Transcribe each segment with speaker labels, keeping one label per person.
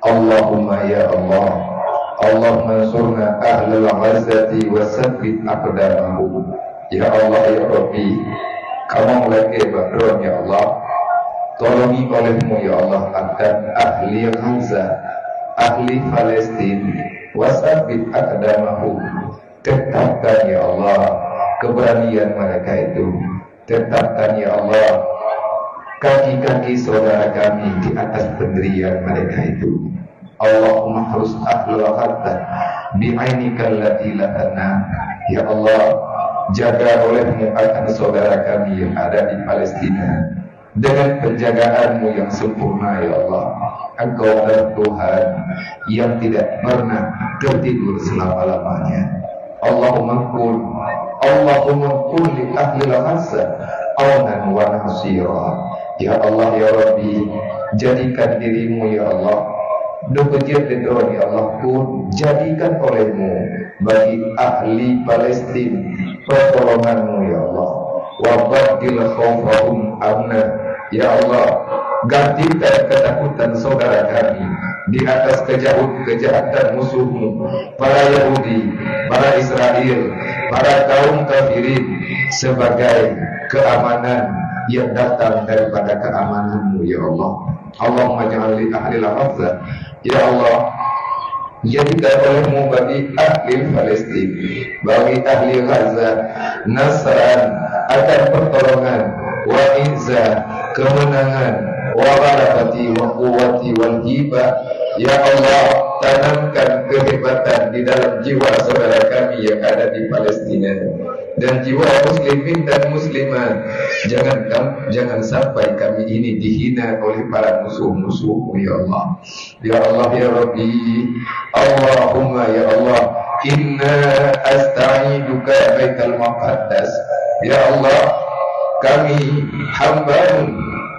Speaker 1: Allahumma ya Allah, Allahumma ansurna ahlal ghazzati wa sabbit aqdamahum. Ya Allah ya Rabbi, kamu lagi badron ya Allah, tolongi olehmu ya Allah akan ahli Gaza, ahli Palestina, wasabit aqdamahum. Tetapkan ya Allah keberanian mereka itu, tetapkan ya Allah kaki-kaki saudara kami di atas pendirian mereka itu. Allahumma harus ahlul Gaza bi'ainikal lati la tanam. Ya Allah, jaga olehmu akan saudara kami yang ada di Palestina dengan penjagaanmu yang sempurna ya Allah. Engkau adalah Tuhan yang tidak pernah tertidur selama-lamanya. Allahumma kun li ahli Gaza aunan wa nasira. Ya Allah ya Rabbi, jadikan dirimu ya Allah, dokejir dedon ya Allah pun jadikan olehmu bagi ahli Palestina pertolonganmu ya Allah. Wa badil khawfahum amna. Ya Allah, gantikan ketakutan saudara kami di atas kejahatan musuhmu, para Yahudi, para Israel, para kaum kafirin, sebagai keamanan yang datang daripada keamananmu ya Allah. Allahumma ja'al li ahli Gaza, ya Allah, jadikan olehmu bagi ahli Palestina, bagi ahli Gaza nasran akan pertolongan, wa izza kemenangan, wa barakati wa quwwati wal hibah. Ya Allah, tanamkan kehebatan di dalam jiwa saudara kami yang ada di Palestina dan jiwa muslimin dan muslimat. Jangan sampai kami ini dihina oleh para musuh-musuhmu ya Allah. Ya Allah ya Rabbi, Allahumma ya Allah, inna asta'iduka baital maqaddas. Ya Allah, kami hamba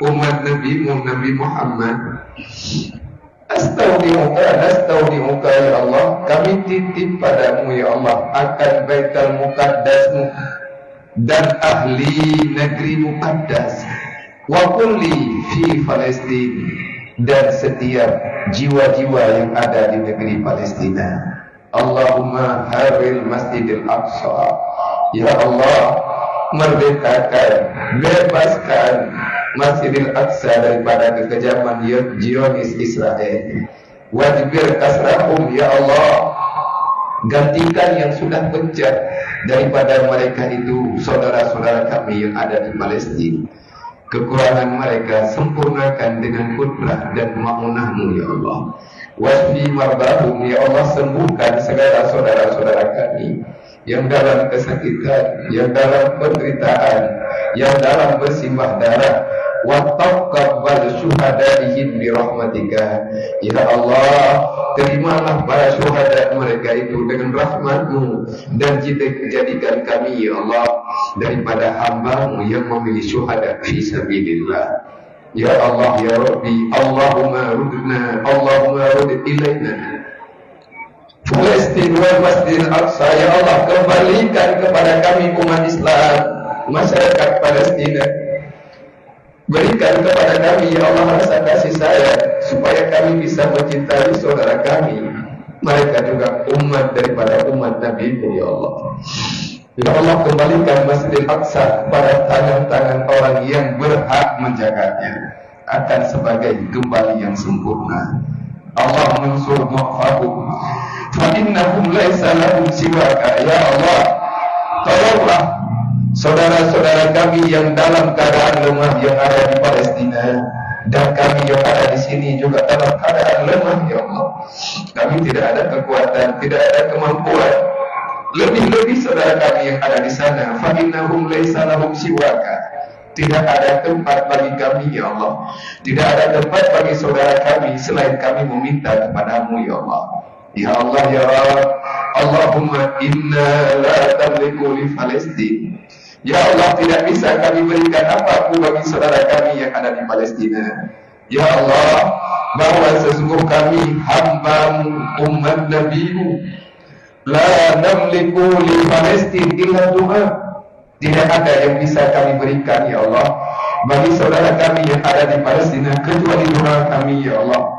Speaker 1: umat Nabi-Mu Nabi Muhammad, Astaudi'uka ya Allah, kami titip padamu ya Allah akan Baitul Muqaddas-Mu dan ahli negeri Muqaddas, wa kulli fi Palestina, dan setiap jiwa-jiwa yang ada di negeri Palestina. Allahumma haril Masjidil Aqsa. Ya Allah, merdekakan, bebaskan Masjidil Aqsa daripada kekejaman Zionis Israel. Wajibir kasrahum ya Allah, gantikan yang sudah bejat daripada mereka itu saudara-saudara kami yang ada di Palestina. Kekurangan mereka sempurnakan dengan kudrah dan ma'unahmu ya Allah. Wasfi marbahum ya Allah, sembuhkan segala saudara-saudara kami yang dalam kesakitan, yang dalam penderitaan, yang dalam bersimbah darah. Wa taqabbal syuhadaihim bi rahmatika. Ya Allah, terimalah para syuhada mereka itu dengan rahmat-Mu, dan jadikan kami ya Allah daripada hamba-Mu yang memilih syuhada fi sabilillah. Ya Allah ya Rabbi, Allahumma rud ilaina Palestina wal Masjidil Aqsa. Ya Allah, kembalikan kepada kami umat Islam, masyarakat Palestina. Berikan kepada kami ya Allah rasa kasih sayang, supaya kami bisa mencintai saudara kami. Mereka juga umat daripada umat Nabi-Mu ya Allah. Ya Allah, kembalikan Masjidil Aqsa pada tangan-tangan orang yang berhak menjaganya, akan sebagai kembali yang sempurna. Allah mansur mu'fahum fa innahum laisa lahum siwaka. Ya Allah, tolonglah saudara-saudara kami yang dalam keadaan lemah yang ada di Palestina, dan kami yang ada di sini juga dalam keadaan lemah ya Allah. Kami tidak ada kekuatan, tidak ada kemampuan. Lebih-lebih saudara kami yang ada di sana, fa innahum laisa lahum siwaka. Tidak ada tempat bagi kami ya Allah, tidak ada tempat bagi saudara kami selain kami meminta kepadamu ya Allah. Ya Allah ya Rabb, Allahumma inna la tamliku li Palestina. Ya Allah, tidak bisa kami berikan apapun bagi saudara kami yang ada di Palestina. Ya Allah, bahwa sesungguh kami hamba-Mu, umat Nabi-Mu, la namliku li Palestina illa doa. Tidak ada yang bisa kami berikan ya Allah bagi saudara kami yang ada di Palestina kecuali doa kami ya Allah.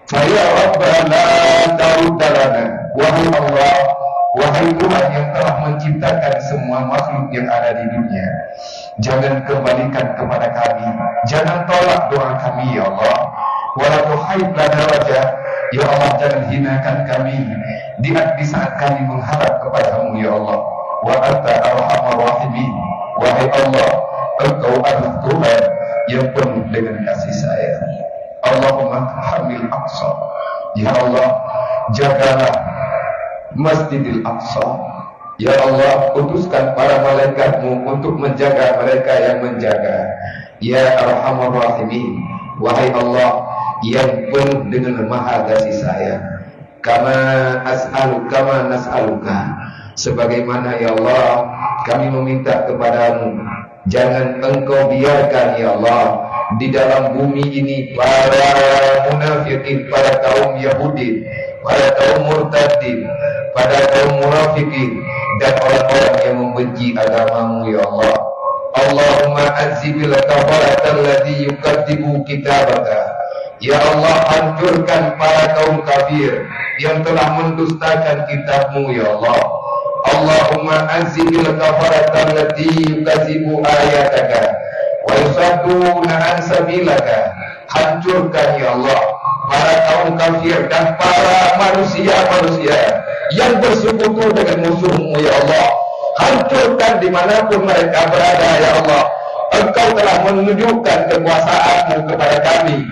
Speaker 1: Faya Rabbana taruddalana. Wahai Allah, wahai Tuhan yang telah menciptakan semua makhluk yang ada di dunia, jangan kembalikan kepada kami, jangan tolak doa kami ya Allah. Wala tuhaib lana wajah, ya Allah, jangan hinakan kami di saat kami mengharap kepadamu ya Allah. Wa anta arhamar rahimin. Wahai Allah, Engkau adalah Tuhan yang penuh dengan kasih sayang. Allahumma hamil aqsa. Ya Allah, jagalah Masjidil Aqsa. Ya Allah, utuskan para malaikatmu untuk menjaga mereka yang menjaga. Ya Arhamar Rahimin. Wahai Allah yang penuh dengan maha kasih sayang. Kama nas'aluka. Sebagaimana ya Allah kami meminta kepadamu, jangan Engkau biarkan ya Allah di dalam bumi ini para munafikin, para kaum Yahudi, para kaum murtadin, pada kaum munafikin dan orang-orang yang membenci agamamu ya Allah. Allahumma azzibil kafaratal ladzi yukadzibu kitabaka. Ya Allah, hancurkan para kaum kafir yang telah mendustakan kitabmu ya Allah. Allahumma azzibil kafaratal ladzi yukadzibu ayataka wa yusadduna an sabilaka. Hancurkan ya Allah para kaum kafir dan para manusia-manusia yang bersekutu dengan musuhmu ya Allah. Hancurkan dimanapun mereka berada ya Allah. Engkau telah menunjukkan kekuasaanmu kepada kami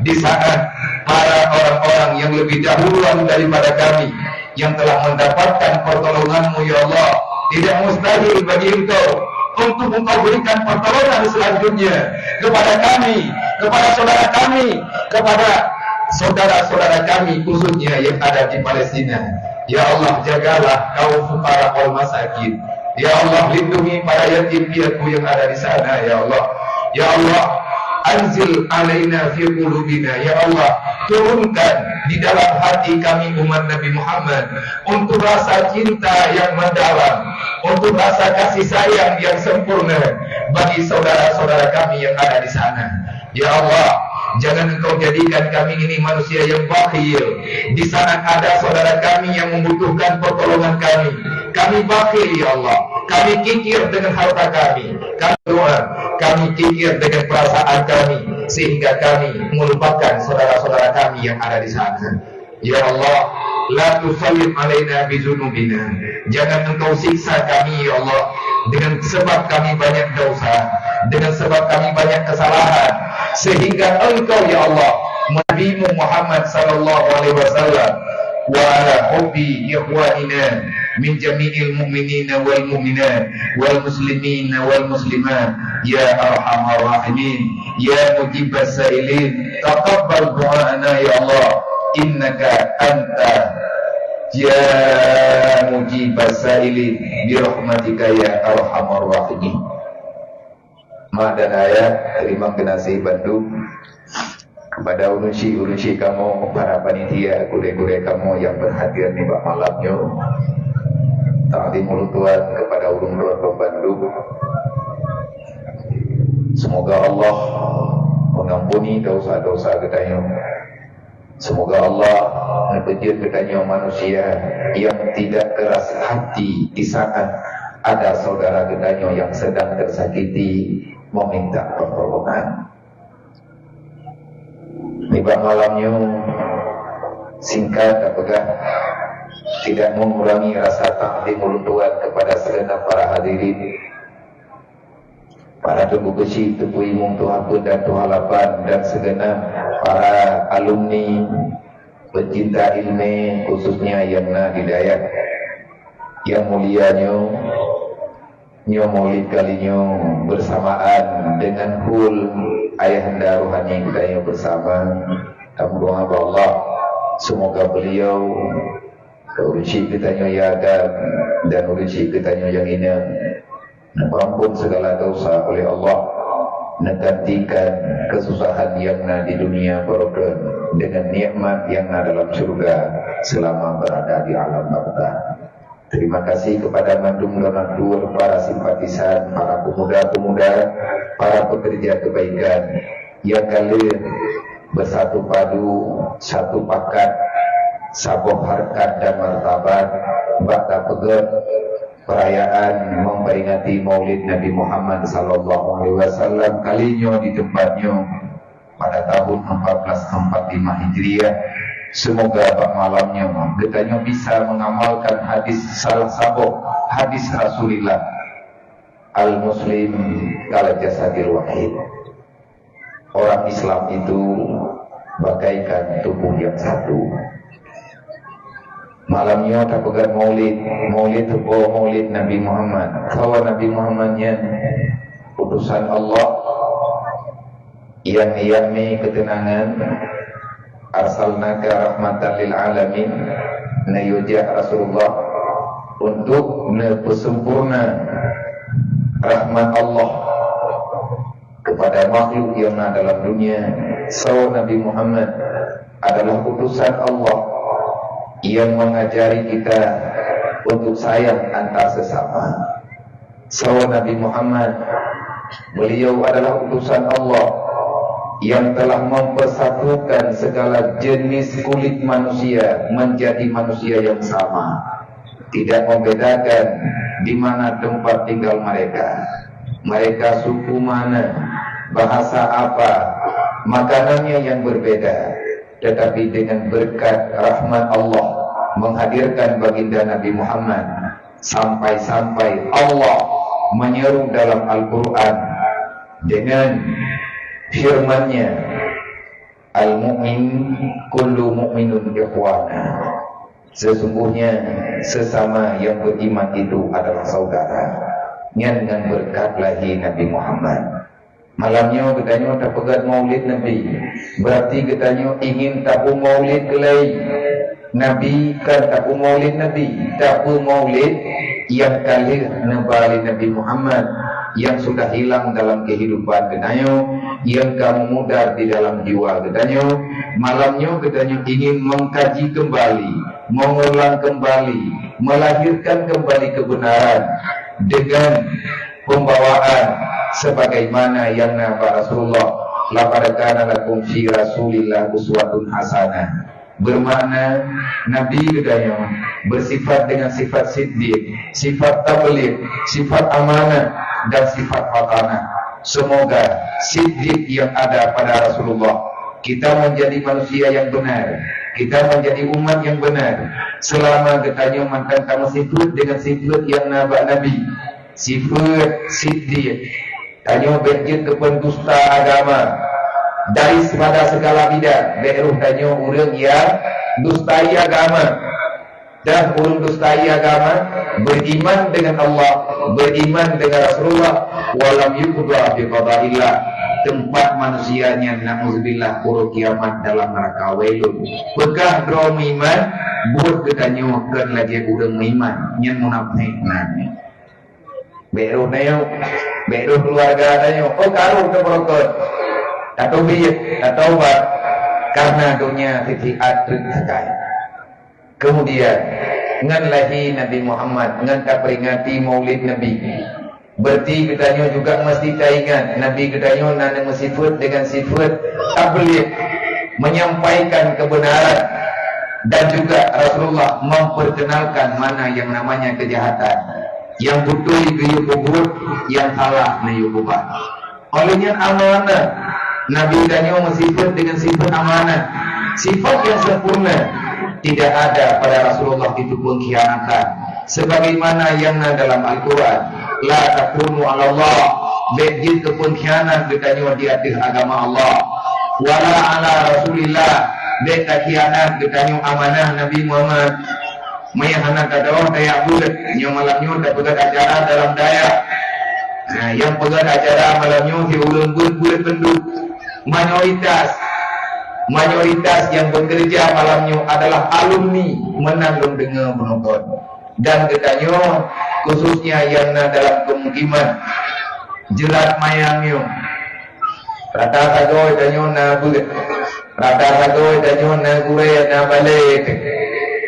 Speaker 1: di saat para orang-orang yang lebih dahuluan daripada kami yang telah mendapatkan pertolonganmu ya Allah. Tidak mustahil bagi Engkau untuk Engkau berikan pertolongan selanjutnya kepada kami, kepada saudara kami, kepada saudara-saudara kami khususnya yang ada di Palestina. Ya Allah, jagalah kaum fuqara wal masakin. Ya Allah, lindungi para yatim piatu yang ada di sana ya Allah. Ya Allah, anzil alaina fi qulubina. Ya Allah, turunkan di dalam hati kami umat Nabi Muhammad untuk rasa cinta yang mendalam, untuk rasa kasih sayang yang sempurna bagi saudara-saudara kami yang ada di sana. Ya Allah, jangan Engkau jadikan kami ini manusia yang bakhil di saat ada saudara kami yang membutuhkan pertolongan kami. Kami bakhil ya Allah, kami kikir dengan harta kami, kami doa, kami kikir dengan perasaan kami, sehingga kami melupakan saudara-saudara kami yang ada di sana. Ya Allah, la tusallim alaina bizunubina. Jangan Engkau siksa kami ya Allah dengan sebab kami banyak dosa, dengan sebab kami banyak kesalahan, sehingga Engkau ya Allah Nabi Muhammad sallallahu alaihi wasallam wa ala hubbi ikhwanina min jami'il mu'minina wal mu'minat wal muslimina wal muslimat ya arhamar rahimin ya mujibas sa'ilin taqabbal du'ana ya Allah innaka anta ya mujibas sa'ilin bi rahmatika ya arhamar rahimin. Ma dan ayat terima kasih Bandung kepada urusi kamu, para panitia, gure-gure kamu yang berhadir di malamnya. Ta'zimul Tuhan kepada ulun Roto Bandung. Semoga Allah mengampuni dosa-dosa kita. Semoga Allah menjadikan kita manusia yang tidak keras hati di saat ada saudara kita yang sedang tersakiti meminta pertolongan. Tiba malamnya singkat apakah tidak mengurangi rasa ta'zimul Tuhan kepada segenap para hadirin, para tunggu besi, tunggu imum Tuhan pun dan Tuhan lapan, dan segenap para alumni pencinta ilmu khususnya yang hidayat yang mulianya nyo maulid kalinya bersamaan dengan hul ayahanda rohani kita bersama. Kami doa Allah semoga beliau urusi kitanya yang ada dan urusi kitanya yang ini mengampun segala dosa oleh Allah, menggantikan kesusahan yang ada di dunia barokah dengan nikmat yang ada dalam surga selama berada di alam barzakh. Terima kasih kepada Mandung Donatur, para simpatisan, para pemuda-pemuda, para pekerja kebaikan yang kalian bersatu padu, satu pakat, sabuh harkat dan martabat, bakta peget perayaan memperingati Maulid Nabi Muhammad sallallahu alaihi wasallam kalinya di tempatnya pada tahun 1445 Hijriah. Semoga pada malamnya kita bisa mengamalkan hadis salah satu hadis Rasulullah, al-muslim kal jasadil wahid. Orang Islam itu bagaikan tubuh yang satu. Malamnya tak pegang Maulid itu Maulid Nabi Muhammad. Bahwa Nabi Muhammadnya utusan Allah yang yakni ketenangan, arsalnaka rahmatan lil alamin, nayujah Rasulullah untuk sempurna rahmat Allah kepada makhluk yang ada dalam dunia. So Nabi Muhammad adalah utusan Allah yang mengajari kita untuk sayang antar sesama. So Nabi Muhammad, beliau adalah utusan Allah yang telah mempersatukan segala jenis kulit manusia menjadi manusia yang sama, tidak membedakan di mana tempat tinggal mereka suku mana, bahasa apa, makanannya yang berbeda, tetapi dengan berkat rahmat Allah menghadirkan baginda Nabi Muhammad, sampai-sampai Allah menyeru dalam Al-Quran dengan firman-Nya, al-mu'min kullu mu'minun ikhwana, sesungguhnya sesama yang beriman itu adalah saudara. Dengan berkat lagi Nabi Muhammad. Malamnya katanya tak pegat Maulid Nabi, berarti katanya ingin tapu Maulid kelai Nabi, kan tapu Maulid Nabi, tapu Maulid yang kali nabali Nabi Muhammad yang sudah hilang dalam kehidupan katanya, yang kamu mudar di dalam jiwa katanya. Malamnya katanya ingin mengkaji kembali, mengulang kembali, melahirkan kembali kebenaran dengan pembawaan sebagaimana yang Nabi Rasulullah, laqad kana lakum fi Rasulillah uswatun hasanah, bermakna Nabi katanya bersifat dengan sifat siddiq, sifat tabligh, sifat amanah dan sifat fatanah. Semoga siddiq yang ada pada Rasulullah, kita menjadi manusia yang benar, kita menjadi umat yang benar selama katanya mantan kamu sifat dengan sifat yang Nabi, sifat siddiq, tanya berjin kependusta agama dari pada segala bidang, beruh tanya orang yang dustai agama, dan orang dustai agama beriman dengan Allah, beriman dengan Rasulullah, walam yuqda bi qadaillah, tempat manusianya na'udzubillah pura kiamat dalam neraka wailun. Begah dro iman buat ketanyo kan lagi urang iman nyen munafik nanya. Beru nayo, beru keluarga nayo, oh karo ke berokot. Atau biye, atau obat karena dunia fitiat terkai. Kemudian ngan lagi Nabi Muhammad ngan tak peringati Maulid Nabi. Berarti katanya juga mesti ingat Nabi katanya nana sifat dengan sifat tabligh, menyampaikan kebenaran, dan juga Rasulullah memperkenalkan mana yang namanya kejahatan, yang betul diyubur, yang salah diyububat. Olehnya amanah, Nabi katanya sifat dengan sifat amanah, sifat yang sempurna. Tidak ada pada Rasulullah itu pengkhianatan, sebagaimana yang dalam Al-Quran, la takunu ala Allah, bejit kepengkhianat katanya di atas agama Allah, wala ala Rasulillah, beta khianat katanya amanah Nabi Muhammad. Mayahana kadawa daya bulat, yang malamnya tak pegat acara dalam daya. Nah, yang pegat acara malamnya si ulun bulat penduduk mayoritas yang bekerja malamnya adalah alumni menanggung dengan menonton, dan katanya khususnya yang dalam pemukiman jerat mayangnya rata sago danyo na bulat, rata sago danyo na gure na balik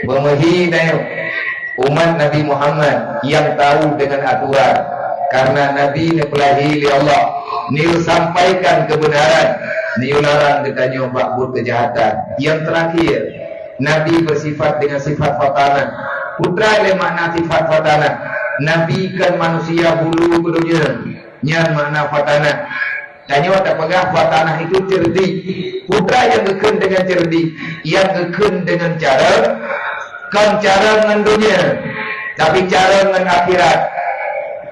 Speaker 1: memahina umat Nabi Muhammad yang tahu dengan aturan, karena Nabi nepelahi li Allah, ni sampaikan kebenaran Dia larang katanya buat kejahatan. Yang terakhir, Nabi bersifat dengan sifat fatanah. Putra le makna sifat fatanah. Nabi kan manusia bulu kedunya. Yang makna fatanah. Tanya tak pegah fatanah itu cerdik. Putra yang geken dengan cerdik, yang geken dengan cara dengan dunia, tapi cara dengan akhirat.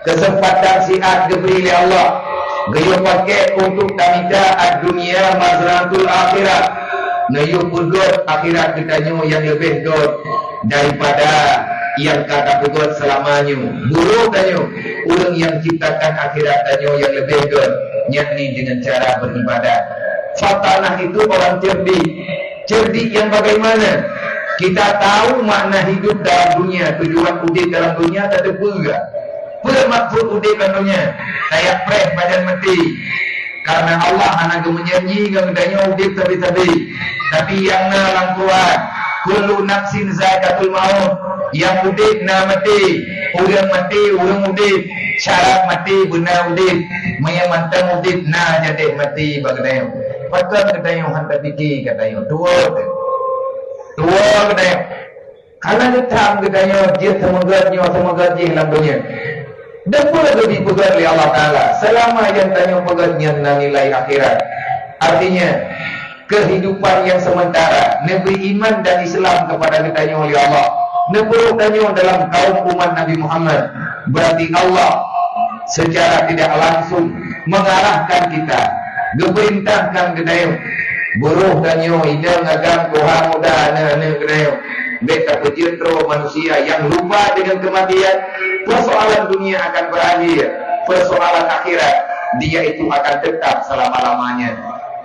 Speaker 1: Kesempatan siat diberi oleh Allah. Gaya pakai untuk tamita ad-dunia mazratul akhirat. Nayu pegot akhirat ditanya yang lebih god daripada yang kata pegot selamanya. Buruk tanya orang yang ciptakan akhirat tanya yang lebih god, yakni dengan cara beribadah. Fatanah itu orang cerdik. Cerdik yang bagaimana? Kita tahu makna hidup dalam dunia, tujuan udik dalam dunia tak ada pula. Bermaksud udik dalam dunia kayak preh badan mati. Karena Allah anak menyanyi katanya udik tapi tapi yang na langkuan kullu nafsin zakatul maut, yang udik na mati, orang udik, syarat mati benar udik, mantang udik na jadi mati bagainya. Patut katanya hantar fikir katanya tua katanya. Karena hitam katanya dia semoga dia dalam dunia. Dan pula lebih pegat oleh Allah Ta'ala selama yang tanya pegatnya nilai akhirat. Artinya kehidupan yang sementara, negeri iman dan Islam kepada ditanya oleh Allah. Neburu tanya dalam kaum umat Nabi Muhammad. Berarti Allah secara tidak langsung mengarahkan kita, geperintahkan kedayo buruh danyo idang agam Tuhan muda anak-anak kedayo. Beta pecintro manusia yang lupa dengan kematian. Persoalan dunia akan berakhir, persoalan akhirat dia itu akan tetap selama-lamanya.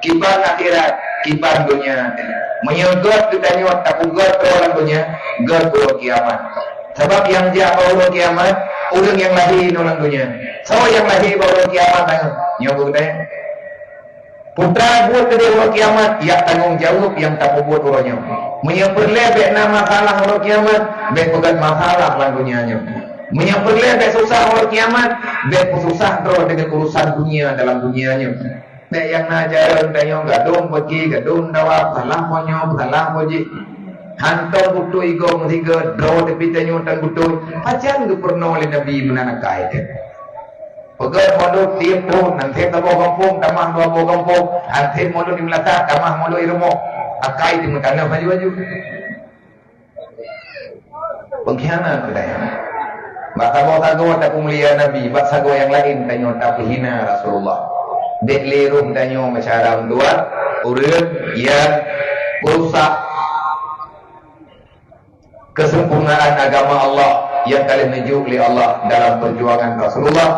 Speaker 1: Kibar akhirat, kibar dunia. Menyegot ditanya tak ugat orang dunia, god orang kiamat. Sebab yang jaga orang kiamat, orang yang lahir orang dunia. So yang lahir orang kiamat tanya, nyobok tanya. Putra buat kedua orang kiamat, ia tanggung jawab yang tak buat orangnya. Menyempurlebek nama masalah orang kiamat, bek pegat masalah lang dunianya. Menyempurlebek susah orang kiamat, bek susah terus dengan urusan dunia dalam dunianya. Bek yang najaran tanya gadung pergi, gadung dawa, salah poji. Hantar butuh igong tiga, draw tapi tanya tang butuh. Pacan tu pernah oleh Nabi menanakai dia. Pegat modal tiap tahun, nanti tabo kampung, tamah dua kampung, nanti modal di Melaka, tamah modal irmo, akai di Mekana baju-baju. Pengkhianat katanya. Bakago tak mulia Nabi, bakago yang lain tanya tak hina Rasulullah. Dek lerum tanya masyarakat luar, urut yang merusak kesempurnaan agama Allah yang kalian menuju oleh Allah dalam perjuangan Rasulullah.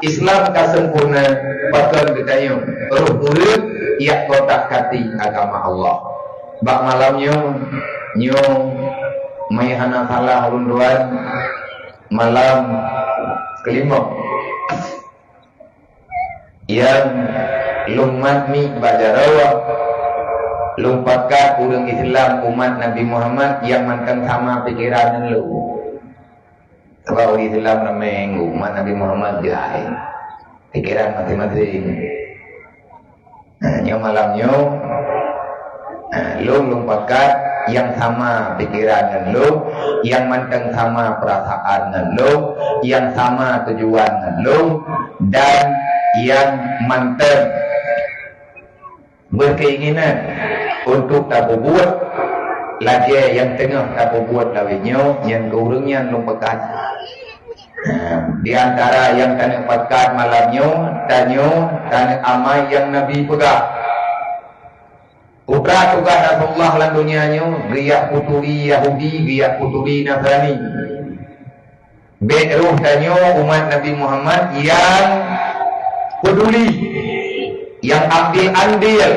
Speaker 1: Islam tak sempurna, bahkan bertanya urut ia kotak kati agama Allah. Bak malamnya nyo mayhana salah runduan malam kelima yang lumat mi bajarawa lumpatkan urang Islam umat Nabi Muhammad yang mantan sama pikiran lu. Sebab orang Islam namanya umat Nabi Muhammad jahil, pikiran masing-masing. Yang malamnya lu lumpatkan yang sama pikiran dengan lu, yang mantan sama perasaan dengan lu, yang sama tujuan dengan lu, dan yang mantan berkeinginan untuk tak berbuat lagi yang tengah tak berbuat lawinya yang keurangnya lumpakan. Di antara yang kena patkan malamnya tanya kena amai yang Nabi pegang. Putra tugas Rasulullah dalam dunianya riak puturi Yahudi, riak puturi Nasrani. Bedruh tanya umat Nabi Muhammad yang peduli, yang ambil andil,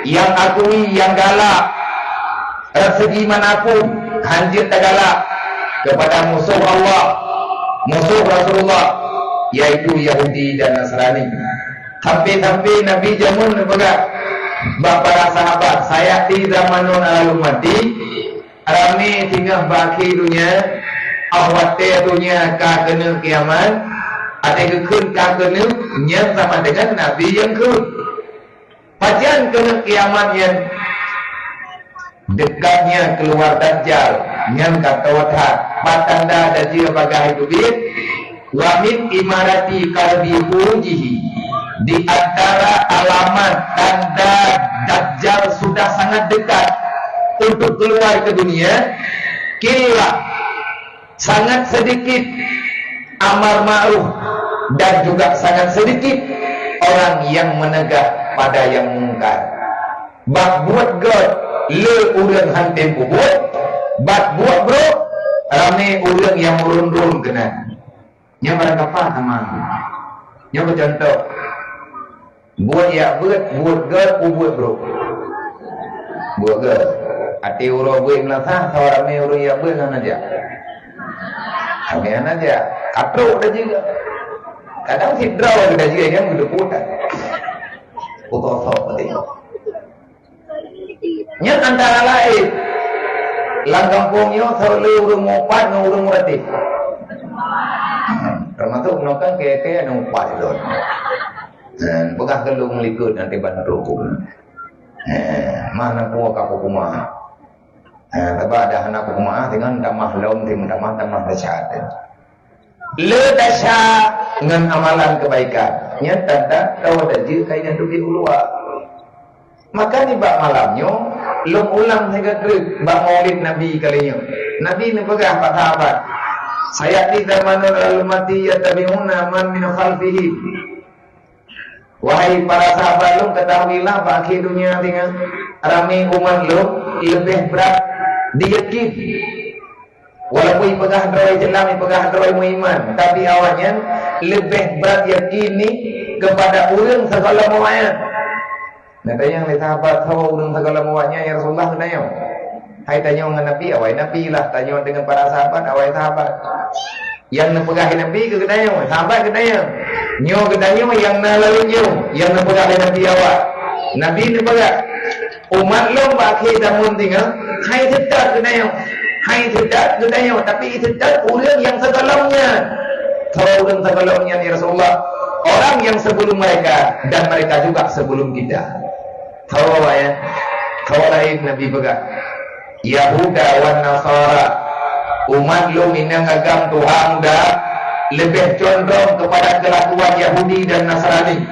Speaker 1: yang akui, yang galak segi manapun, hancur tak galak kepada musuh Allah, musuh Rasulullah, yaitu Yahudi dan Nasrani. Sampai-sampai Nabi jamun berpegang para sahabat, saya di zamanun al-umati rame tinggal baki dunia, awate dunia ka kena kiamat, ada kekun ka kena yang sama dengan Nabi yang kun. Pajan kena kiamat yang dekatnya keluar Dajjal yang kata wadah patanda Dajjal bagai dubit wa min imarati qalbi furujihi, di antara alamat tanda Dajjal sudah sangat dekat untuk keluar ke dunia, kira sangat sedikit amar ma'ruf dan juga sangat sedikit orang yang menegak pada yang mungkar. Bak buat god le urang hantim buat, bak buat bro rame urang yang urun-urun kena. Nya barang apa sama? Nya contoh. Buat ya buat god buat bro. Buat god. Ati uro buat melasa rame urang ya buat kan aja. Amean aja. Katro ada juga. Kadang sidra ada juga kan udah putar. Putar penting. Nya antara lain langkampungnya selalu urung mopat dengan urung murati. Termasuk nokan keke anu mopat itu. Dan bekas gelung likut nanti bantu. Mana kuah kaku kumah. Tapi ada anak kumah dengan tamah lom tamah dasyat. Le dasyat dengan amalan kebaikan. Nya tanda tahu ada je kainan duit ulua. Maka di bak malamnya lom ulang saya kata bak maulid Nabi kalinya. Nabi ni pegang apa sahabat. Saya di zamanul al-mati yatabi'una man min khalfihi. Wahai para sahabat lom, ketahuilah bagi dunia dengan rame umat lom lebih berat diyakin. Walaupun pegang drawai jelam, pegang drawai muiman, tapi awalnya lebih berat yakini kepada orang segala muanya. Nah, yang lihat sahabat tahu dengan segala muanya ya Rasulullah kenanya. Hai tanya dengan Nabi, awai Nabi lah. Tanya dengan para sahabat, awai sahabat. Yang nepegahi Nabi ke kenanya, sahabat kenanya. Nyo kenanya yang nalalu nyo, yang nepegahi Nabi awak. Nabi nepegah. Umat lo baki damun tinggal. Hai sedar kenanya, hai sedar kenanya. Tapi sedar orang yang segalanya. Tahu dengan segalanya ya Rasulullah. Orang yang sebelum mereka dan mereka juga sebelum kita. Tahu ya, tahu lain Nabi pegang. Yahuda wan Nasara, umat lu minang agam Tuhan dah lebih condong kepada kelakuan Yahudi dan Nasrani.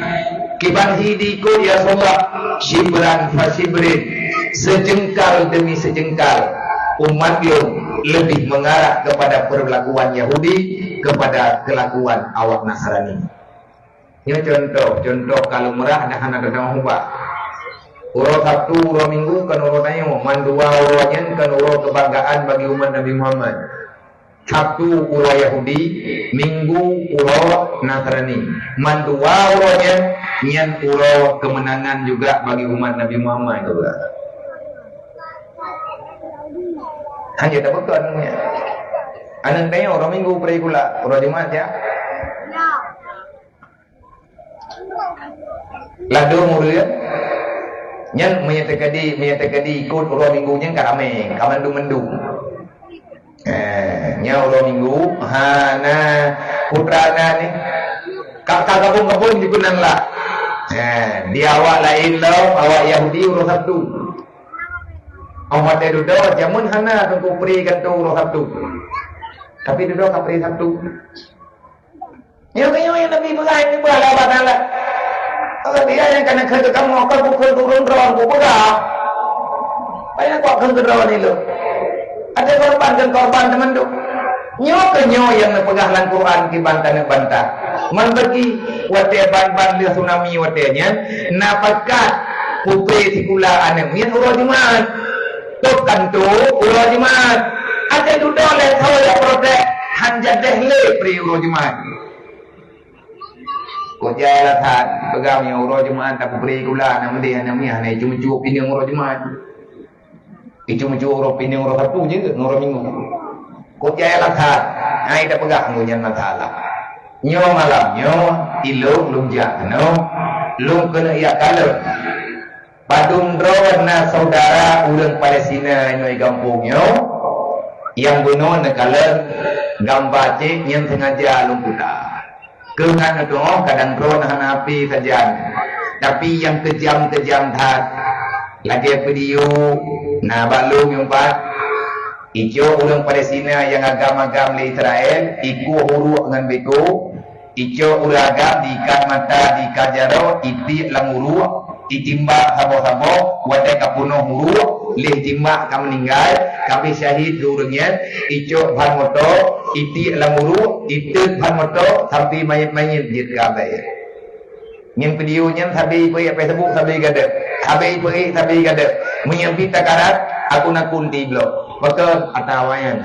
Speaker 1: Kiban hidikut ya Rasulullah, shibran fasibrin, sejengkal demi sejengkal. Umat lu lebih mengarah kepada perlakuan Yahudi kepada kelakuan awak Nasrani. Ini contoh kalau merah dah anak datang hubah. Urut Sabtu, urut Minggu kan urutannya mandua urutnya kan urut kebanggaan bagi umat Nabi Muhammad. Sabtu urut Yahudi, Minggu urut Nasrani. Mandua urutnya nyan urut kemenangan juga bagi umat Nabi Muhammad juga. Hanya tak betul namanya. Anak tanya urut Minggu pergi pula, urut Jumat ya. Ladu murid yang menyatakan ikut urut minggunya karame kamandu mendu. Nya urut minggu hana putrana ni kakak kabung di kunang lah. Dia awak lain lo awak Yahudi urut Sabtu. Awak dia duduk jamun hana tunggu peri kan tu urut Sabtu. Tapi duduk kapri Sabtu. Yang Nabi berlain ni berlawan. Kalau dia yang kena kerja kamu akan pukul turun rawan pukul dah. Banyak kok kerja rawan itu. Ada korban teman tu. Nyo yang pegang lan Quran ki bantah. Man bagi wate ban dia tsunami watenya napakat putri sikula anem yen uro Jumat. Tok kantu uro Jumat. Ada duduk le tahu ya protek hanjadeh le pri uro Jumat. Kujai lah tak pegang yang urut Jumat tak beri gula nama dia namanya ni cuma pinang urut Jumat. Cuma urut pinang urut Sabtu je urut Minggu. Kujai lah tak. Ai tak pegang ngunya masalah. Nyo malam nyo ilung lungjak no. Lung kena ia kalah. Padung drona saudara urang Palestina noi kampung nyo yang bunuh negara gambar cik yang sengaja lung putar. Keungan itu kadang drone hanapi saja. Tapi yang kejam-kejam tak lagi video nah balung yang pat ijo orang Palestina yang agam-agam di Israel iku huruk dengan beku ijo uragam diikat mata diikat jaro iti languru ditimbak habo-habo wadai kapunuh huruk leh timbak kam meninggal kami syahid durungnya ijo ban moto iti languru itu ban moto sampai mayit-mayit jit kabeh yang videonya sabi pergi Facebook sabi gada sabi pergi sabi gada menyampi takarat aku nak kunti blok maka atawanya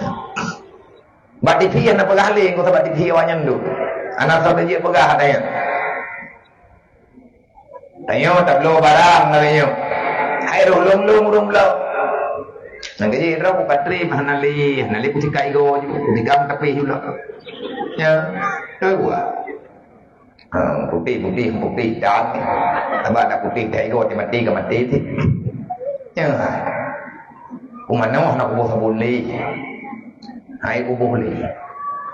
Speaker 1: bat TV yang nak pegah leh kau sabat TV awaknya tu anak saudara je pegah katanya tanya tak blow barang katanya hai rolong blok nang je ro ku patri hanali ku tikai go digam tapi juga ya tu putih dan tambah ada putih dari go mati ke mati ti ya umano nak kubuh sabun li hai kubuh li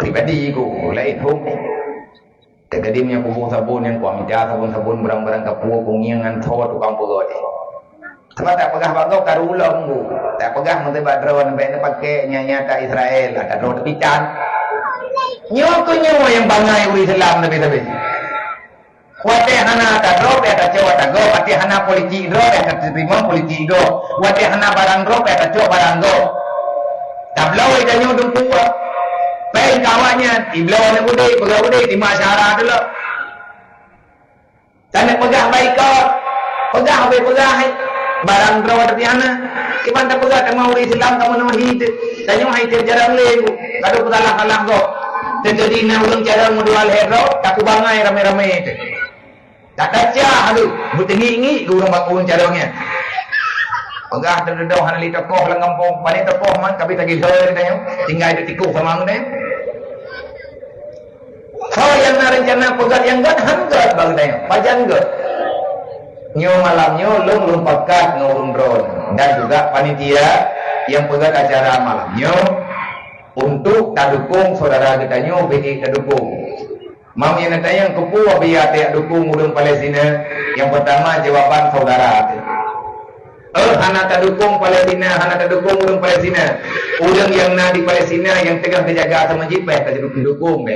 Speaker 1: pribadi ku lain hum tergadimnya kubuh sabun yang kuang ja sabun barang-barang kapuh kungiangan thot tukang pegod sebab tak pegah bagau karulong ku tak pegah menteri badron sampai pakai nyata Israel ada drone pican nyawa yang bangai uri Islam tapi wate hana ta drop ta cewa ta go wate hana politik drop ta terima politik go wate hana barang drop ta cewa barang go tablau ida nyu dum puwa pai kawannya iblau ne bude pegah bude di masyarakat dulu tan pegah baik ko pegah barang drop ta tiana iban ta pegah ta mau Islam kamu nama hid tanyo hai ter jarang le kado kalah go jadi na ulung jarang modal hero tak bangai rame-rame itu tak kaca aduh butengi urang bakun carongnya pegah terdedah hanali tokoh lang kampung pani tokoh man kabi tagi soe tayo tinggal itu tiku sama ngene so yang na rencana pegat yang gan hanggat bang tayo pajan ge nyo malamnya lung pekat ngurung drone dan juga panitia yang pegat acara malamnya untuk tadukung saudara kita nyo bagi tadukung mau yang tanya kepu biar tak dukung urang Palestina yang pertama jawaban saudara hana tak dukung Palestina hana tak dukung urang Palestina urang yang na di Palestina yang tengah terjaga sama masjid payah tak dukung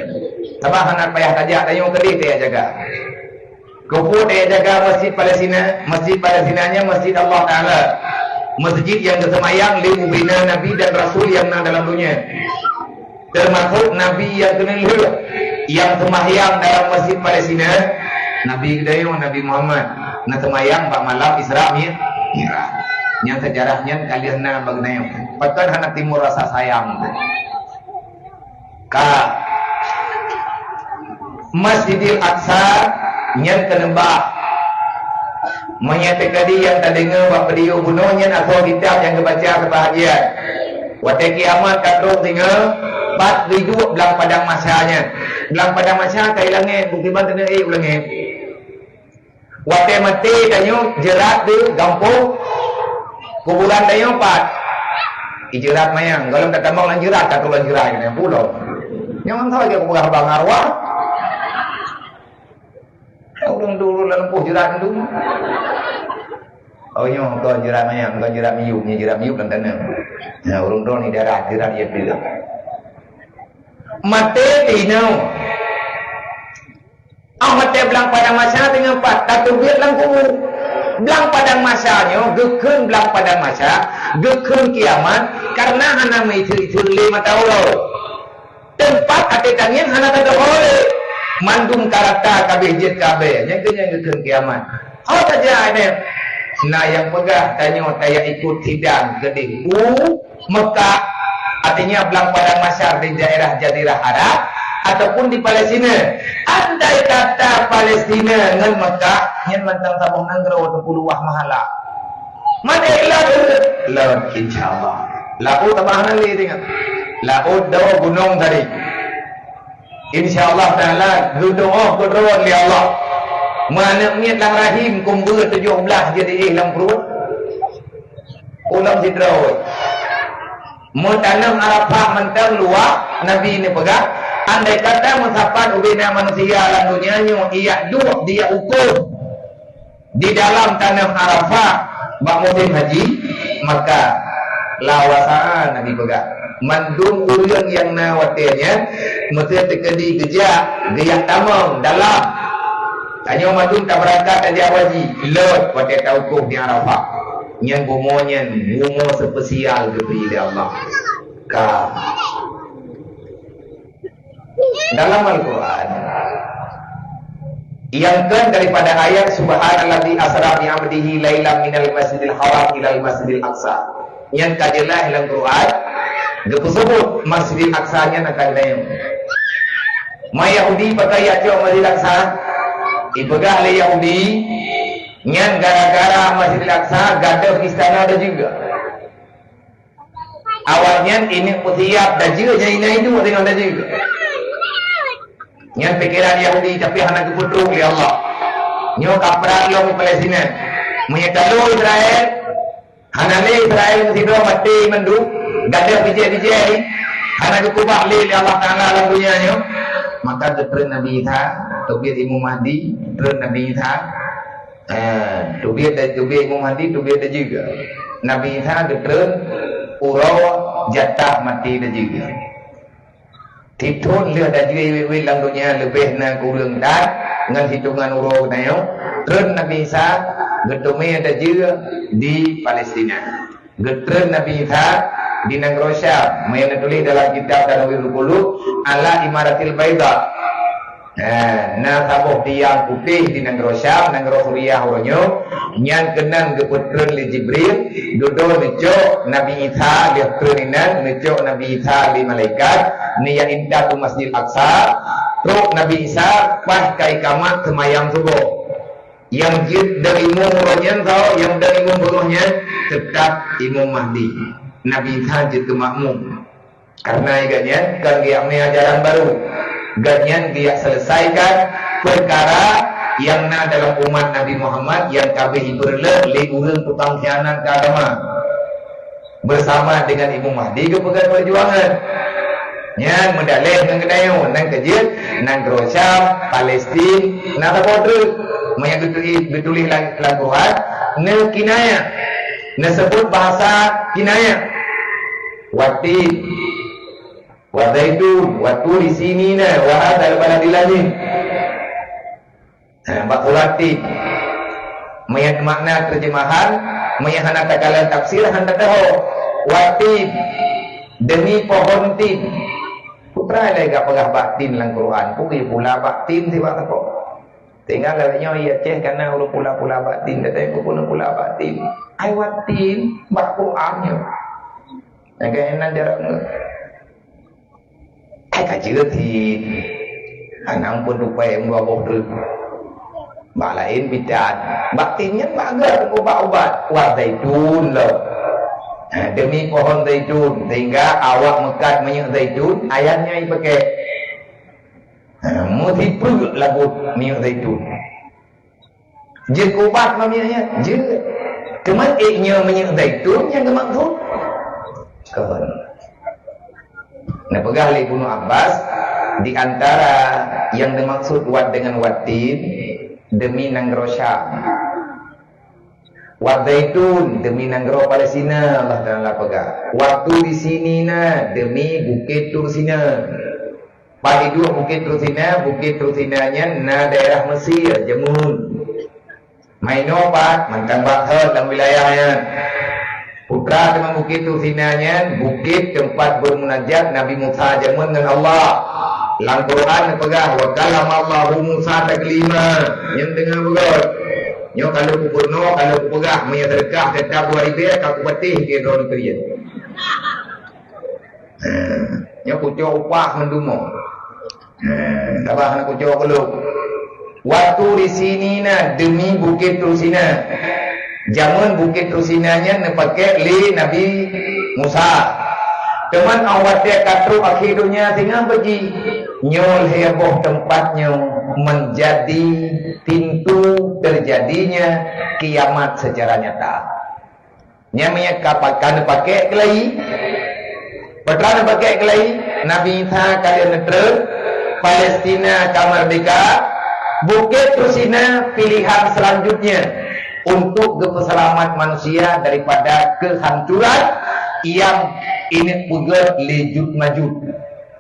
Speaker 1: sebab hana payah tajak tanya kedih tak jaga kepu tak jaga masjid Palestinanya masjid Allah Ta'ala masjid yang bersemayang li ubina Nabi dan Rasul yang na dalam dunia termasuk Nabi yang kenal yang semayang dalam masjid Palestina Nabi Gedayung Nabi Muhammad na semayang pak malam Isra Mi'raj yang sejarahnya kalian na bagnayong patkan hana timur rasa sayang ka Masjidil Aqsa yang kenembah menyatakan yang tak dengar bapak dia bunuhnya atau kitab yang kebaca kebahagiaan waktu kiamat kadrung tinggal 4,000 belang padang masanya belang padang masa kehilangan bukti bantuan ulangnya waktu mati tanyo jerat di gampung kuburan tanyo 4 jerat mayang kalau tak tambang lan jerat tak tulan jerat yang pulau yang tahu dia kuburan bang arwah ulang dulu lempuh jerat dulu oh nyo kau jerat mayang kau jerat miyuk dan tanam nah urung dulu ni darah jerat dia bilang mate tinau mate belang padang masa dengan 4 datu biat lang kubur belang padang masanya gekeun belang padang masa gekeun kiamat karena hana itu 5 tahun tempat atekannya hana tak boleh mandum karakter kabeh jet kabeh yang gekeun kiamat saja ini nah yang pegah tanya saya ikut sidang gede Mekah artinya belang padang masyar di daerah Jazirah Arab ataupun di Palestina andai kata Palestina dengan Mekah yang mentang tabung nanggro 20 wah mahala mana laut insyaallah laut tabahan li tengok laut dawa gunung tadi insyaallah taala doa berdoa li Allah mana niat lang rahim kumbul 17 jadi lang perut ulam sidrawai mutanam Arafah mentang luar Nabi ini pegang andai kata musapan ubina manusia dalam dunia iya dua dia ukur di dalam tanah Arafah bak musim haji, maka lawasaan Nabi pegang mandung urang yang nawatnya mesti terkedi gejak geyak tamang dalam tanya mandung tak berangkat aja haji lot pada taukuh di Arafah yang bumonya bumo spesial kepada Allah ka dalam Al-Quran yang kan daripada ayat subhanalladzi asra bi 'abdihi lailan minal masjidil haram ilal masjidil aqsa yang kajelah dalam Quran disebut masjidil aqsa nya nak lain mai Yahudi pakai ayat masjidil aqsa ibegah le Yahudi yang gara-gara masjidil aqsa gaduh istana ada juga awalnya ini putiap dah juga jadi itu tengok dah juga yang pikiran Yahudi tapi hanya keputruk oleh Allah nyo kaprak lo di Palestina menyetalu Israel hanya le Israel mesti do mati mendu gada bijai-bijai hanya kekubah le Allah Ta'ala dalam dunia nyo maka terus Nabi Isa tubir Imam Mahdi terus Nabi Isa tubir Imam Mahdi tubir dah juga Nabi Isa terus urau jatah mati dah juga Titun dia dah juga dalam dunia lebih nak kurang dan dengan hitungan urut nayo. Terus Nabi Isa getome ada juga di Palestina. Terus Nabi Isa di negara Syam. Yang ditulis dalam kitab Tanwirul Qulub ala Imaratil Baida. Nah tabuh tiang putih di negara Syam, negara Suriah orangnya yang kenang keputrun li Jibril duduk necok Nabi Isa dia keturunan necok Nabi Isa di malaikat ni yang indah tu Masjid Aqsa terus Nabi Isa pas kai kamat semayang subuh yang jid dari umurnya tau yang dari umurnya tetap Imam Mahdi Nabi Isa jid ke makmum karena iganya kan dia ajaran baru ganyan dia selesaikan perkara yang na dalam umat Nabi Muhammad yang kabeh iberle le urang tukang khianat ke agama bersama dengan Imam Mahdi ke pegang perjuangan yang mendalih dengan kedayu nang kejil nang Syam Palestin nang border maya getulis laguan ne kinaya ne sebut bahasa kinaya wati wa zaitun wa turi sinina wa hadzal baladil azim bab ulati mayat makna terjemahan mayat hana katalan tafsir handa tahu wati demi pohon tin putra lega pegah batin lang Quran puki pula batin tiba tako tinggal lalanya ia ceh karena urut pula batin datang ku pula batin ai watin bak Qurannya agak enak jarak kajian di anang pun rupanya yang bawa bodoh mbak lain bidan batinnya bagus obat-obat wah zaitun loh demi pohon zaitun sehingga awak mekat minyak zaitun ayatnya dipakai mesti perut lagu minyak zaitun je obat minyaknya je kemaknya minyak zaitun yang kemaksud kawan. Nah, pegah oleh Ibnu Abbas di antara yang dimaksud wat dengan watin demi nanggro Syam. Wat zaitun demi nanggro Palestina Allah Taala pegah. Waktu di sini na demi Bukit Tursina. Pagi dua Bukit Tursinanya na daerah Mesir Jemun. Mainobat mantang bakhar dalam wilayahnya. Putra dengan bukit Tursinanya, bukit tempat bermunajat Nabi Musa jamun dengan Allah. Dalam Quran pegah wa kalama Allahu Musa taklima. Yang dengar betul. Nyo kalau ku purno, kalau ku pegah punya sedekah tetap 2000 aku patih ke drone krian. Nyo ku coba upah mendumo. Tabah nak ku coba belum. Waktu di sini na demi bukit Tursina. Jamun bukit Tursinanya nepakai li Nabi Musa. Teman awat dia katru akhirnya tinggal pergi nyol heboh tempatnya menjadi pintu terjadinya kiamat secara nyata. Nyamanya kapakan pakai kelai, petrana pakai kelai. Nabi Isa kalian netre Palestina kamardika
Speaker 2: Bukit Tursina pilihan selanjutnya untuk keselamat manusia daripada kehancuran yang ini pugat lejut majud.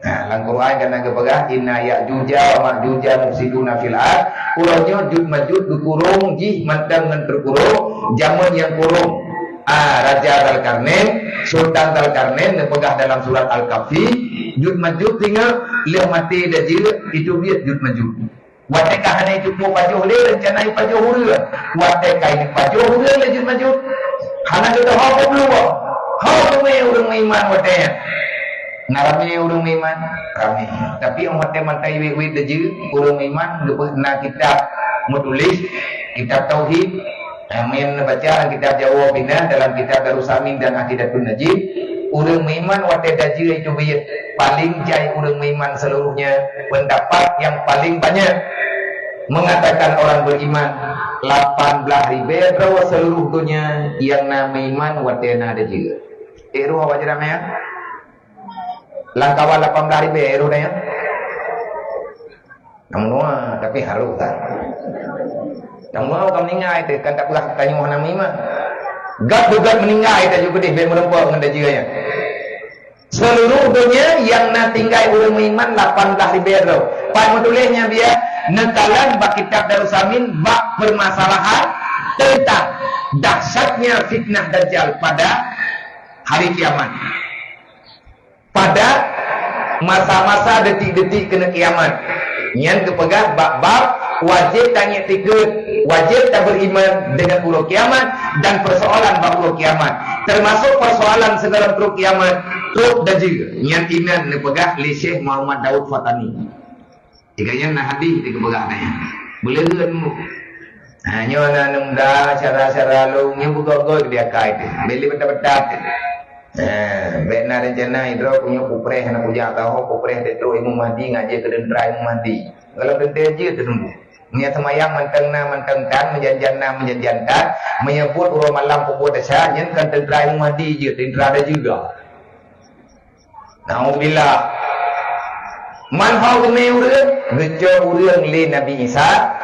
Speaker 2: Nah, dalam Quran kan ada berah inna ya'juja wa ma'juja mufsiduna fil ard. Urangnya jud majud dikurung jih mantang ngan terkurung zaman yang kurung. Raja Dzulkarnain, Sultan Dzulkarnain nepegah dalam surat Al-Kahfi, jud majud tinggal leh mati dah jira itu biar jud majud. Watekkah hanya itu mau pajuh le rencana itu pajuh hura. Watekkah ini pajuh hura le jud majud. Hana kita hau belum. Hau me urang iman watekkah. Ngarame urang iman rame. Tapi umat mantai we deje urang iman na kitab menulis kitab tauhid. Amin baca kitab Jawa Bina dalam kitab Darussamin dan Aqidatun Najib. Urang iman wate deje itu biar paling jai urang iman seluruhnya pendapat yang paling banyak mengatakan orang beriman 18.000 rawa seluruh dunia yang nama iman watena ada juga. Eru apa namanya? Langkawan 18.000 eru ya. Namun tapi halu kan. Namun kamu meninggal itu kan tak pula kayu nama iman. Gad meninggal itu juga deh merempok dengan dajiganya. Seluruh dunia yang na tinggal urang iman 18.000 rawa. Pak menulisnya biar nekalan bak kitab Darussamin bak permasalahan tentang dahsyatnya fitnah Dajjal pada hari kiamat, pada masa-masa detik-detik kena kiamat. Yang kepegah bab-bab wajib tanya tikut, wajib tak beriman dengan uruh kiamat dan persoalan bab uruh kiamat, termasuk persoalan segala uruh kiamat truk dan juga yang inan nepegah li Syekh Muhammad Daud Fatani. Ikanya nak hadis di kebegahnya. Boleh kan mu. Hanya nanam dah cara-cara lu yang buka-buka dia kait. Beli betul-betul. Benar rencana hidro punya kupreh nak puja tahu kupreh itu Imam Mahdi ngaji ke dendra Imam Mahdi. Kalau dendra je tunggu. Niat semayang mantengkan menjanjikan menyebut urang malam pukul dasar yen kan dendra Imam Mahdi je dendra ada juga. Nauzubillah. Manhau kene urang gejo urang le Nabi Isa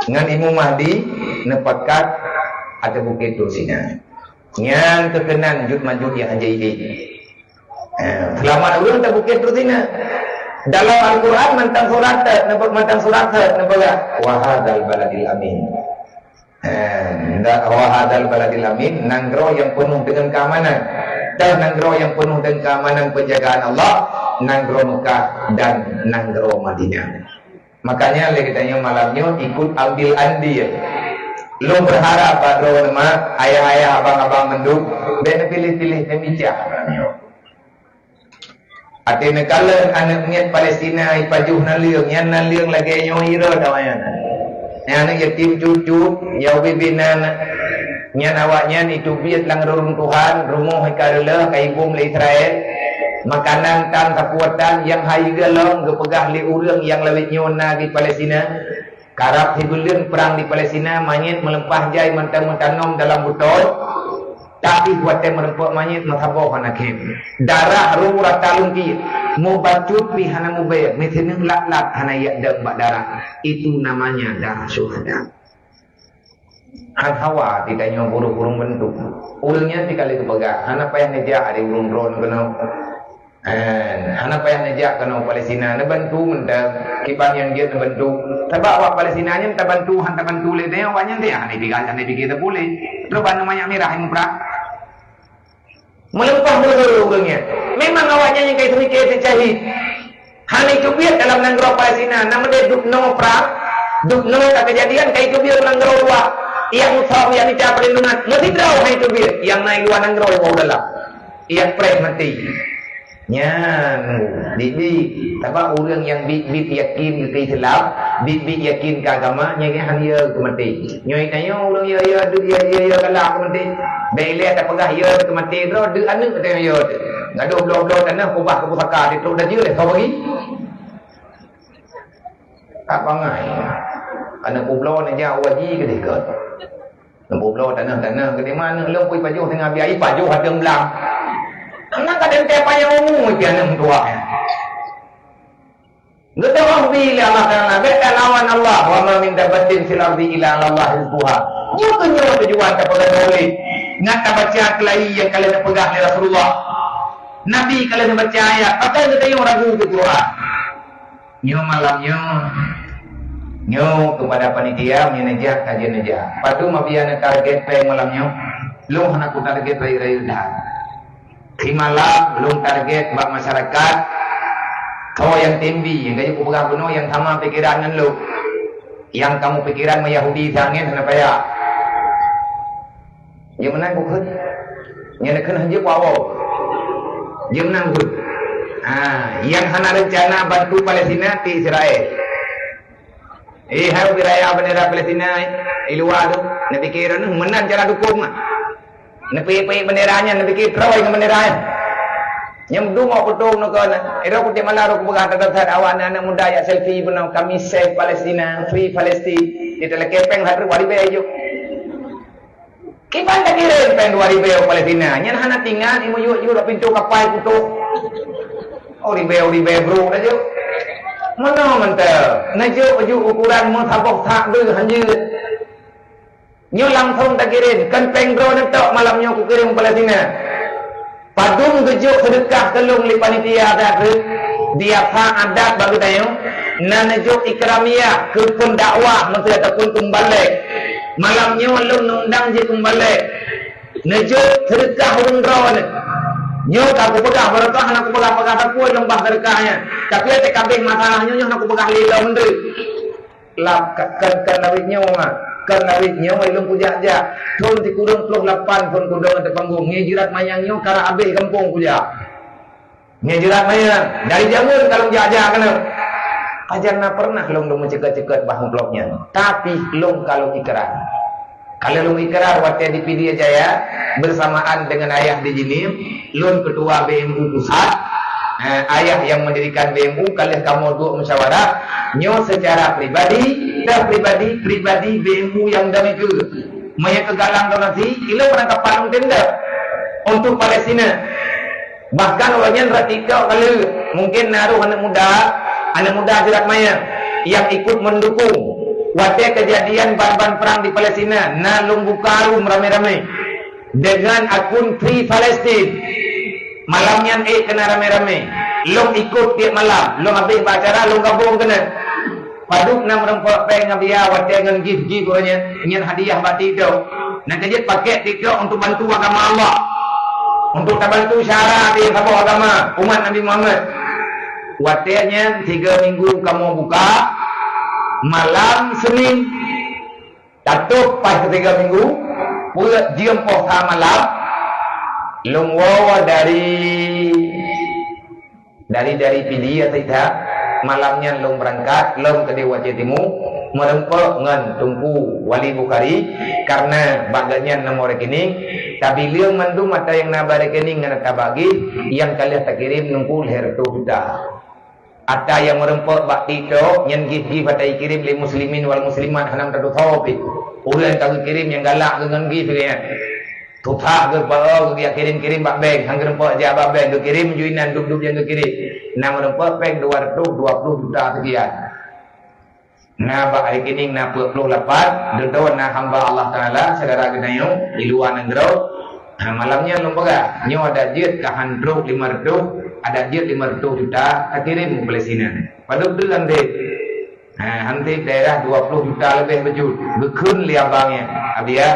Speaker 2: dengan Imam Mahdi nepakat ada bukit Tursina. Yang kekenan jud majud yang ajaib. Selamat urang tak bukit Tursina. Dalam Al-Quran mantang surat wa hadzal baladil amin. Wa hadzal baladil amin nanggro yang penuh dengan keamanan. Dan nanggro yang penuh dengan keamanan penjagaan Allah, nanggro Mekah dan nanggro Madinah. Makanya kita malamnya ikut ambil andi ya. Lu berharap padro nama ayah-ayah abang-abang menduk ben pilih-pilih pemijah. Ati nekala anak niat Palestina ipajuh naliung yan naliung lagi nyo hiro dawayan. Yang yatim cucu ya bibinan nyan awaknya itu biat lang reruntuhan rumuh ikarela kaibum le Israel makanan tan kekuatan yang haigalong gepegah li urang yang lewit nyona di Palestina karap higuleun perang di Palestina manyet melempah jai mentang-mentang dalam butol tapi kuatnya merempok manyet masaboh anakem darah rumur talungki mau bacut pi hana mubay mithinin lak-lak hana yak darah itu namanya darah syuhada. Hawa tidak nyawa burung-burung bentuk ulnya dikali kepegang anak payah nejak ada urung drone kena anak payah nejak kena Palestina nebantu mendam kipan yang dia nebantu sebab awak Palestina nya minta bantu hantar bantu le dia awaknya dia ane pikir boleh terus namanya merah yang perang melempah dulu urangnya memang awaknya yang kayak sedikit cahit hanya itu biar dalam nanggro Palestina nama dia duk no perang duk no kejadian kayak itu biar nanggro luar yang usah yang minta perlindungan mesti draw hai tu biar yang naik luar nanggro mau dalam yang pres mati nyan bibi tapi orang yang bibi yakin ke Islam bibi yakin ke agama nya hanya ke mati nyoi tanya orang ya kalah ke mati bele tak pegah ya ke mati draw de anu kata ya ngado blok-blok tanah kubah ke pusaka itu dah je kau bagi apa ngai anak pulau ni dia wajib ke dekat pulau tanah-tanah ke mana lu pergi pajuh tengah biai pajuh ada belang anak kadang tiap payah umum dia nak tua Getawah bila Allah Ta'ala beta lawan Allah wa ma min dabbatin fil ardi illa Allah rizquha. Nyo tujuan kepada boleh. Ngata baca kelai yang kalian pegang dari Rasulullah. Nabi kalian baca ayat, pakai kita yang ragu ke Quran. Nyo malam nyo kepada panitia menajak kajian aja. Padu mabiana target peng malam nyo. Lu hana ku target rai dah. Malam belum target bak masyarakat. Kau yang tinggi, yang gaji ku pegang penuh, yang sama pikiran dengan lu. Yang kamu pikiran sama Yahudi sangin, kenapa ya? Dia menang bukan? Yang nak kena hanya awal. Dia menang bukan? Yang hana rencana bantu Palestina di Israel. Hai wiraya bendera Palestina luar tu, nak pikiran menang cara dukung. Nak pergi benderanya, nak pergi terawai dengan benderanya. Yang dua betul nak kan? Era putih malah aku berkata dasar awak anak muda ya selfie benar kami save Palestina, free Palestine. Dia telah kepeng hari wari bejo. Kipan tak kira pen wari bejo Palestina. Yang hana tinggal imu yu pintu kapal kutu. Ori bejo bro aja. Mana mantap? Najo uju ukuran mau sabok tak ber hanya. Nyo langsung tak kira kan peng bro nak tak malamnya aku kirim Palestina. Padung gejuk sedekah telung li panitia adat dia fa adat bagi tayo nanejuk ikramiyah ke pendakwah menteri ataupun kembali malamnya long nundang je kembali nejuk sedekah umrah nyo aku pegang berkah aku pegang takut lembah sedekahnya tapi ada kambing masalahnya nyo aku pegang lila menteri lap kan lawitnya kan lawitnya ilung puja aja thun di kurung 28 pun kudung ada panggung ngejirat mayangnya kara abih kampung puja ngejirat mayang dari jamun kalau jajah kena ajarna pernah long dong mencekat-cekat bahan bloknya tapi long kalau ikrar kalau long ikrar waktu di PD Jaya bersamaan dengan ayah di Jinim long ketua BMU pusat ayah yang mendirikan BMU kalian kamu dua musyawarah nyo secara pribadi BMU yang dami ke maya kegalang donasi ila perangkap palung tenda untuk Palestina bahkan orangnya ratikau kalau mungkin naruh anak muda jerat maya yang ikut mendukung waktu kejadian ban perang di Palestina nalung bukarum rame-rame dengan akun Free Palestine malamnya kena rame-rame long ikut tiap malam long habis acara long gabung kena paduk nam rempok peng abia wate ngan gift orangnya nyen hadiah batik tu nak kejit pakai tiktok untuk bantu agama Allah untuk bantu syarat di agama umat Nabi Muhammad watenya 3 minggu kamu buka malam Senin tutup pas 3 minggu pula jiem poha malam long wawa dari pilih atau tidak malamnya long berangkat long ke Dewa Jatimu merempok ngan tumpu Wali Bukhari karena baganya nomor rekening tapi liang mandu mata yang naba rekening ngan bagi yang kalian tak kirim nunggu leher tu sudah ada yang merempok bak tito yang gigi patai kirim li muslimin wal muslimat hanam tadu thopi ulan tak kirim yang galak dengan gigi ya tutah ke bawah dia kirim bak bank hang rempok aja bak bank ke kirim juinan duk yang ke kirim nama rempok bank 220 juta sekian na bak rekening na 28 dodon na hamba Allah Taala saudara genayo di luar negeri malamnya lombaga nyo ada jet ka handro 500 ada jet 500 juta tak kirim ke Palestina paduk delang deh nanti daerah 20 juta lebih bejut bekun liabangnya abia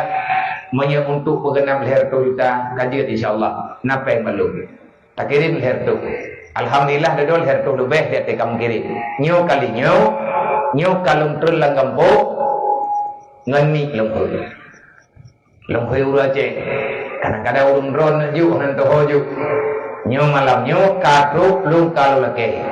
Speaker 2: menya untuk pengenam leher tu juta kajian insyaallah napa yang belum tak kirim leher tu alhamdulillah dodol leher tu lebih dia kamu kirim nyo kali nyo kalung terlang gampo ngani lomphoi uraje kadang-kadang urung ron ju nanto hoju nyo malam nyo katruk lung kalau lake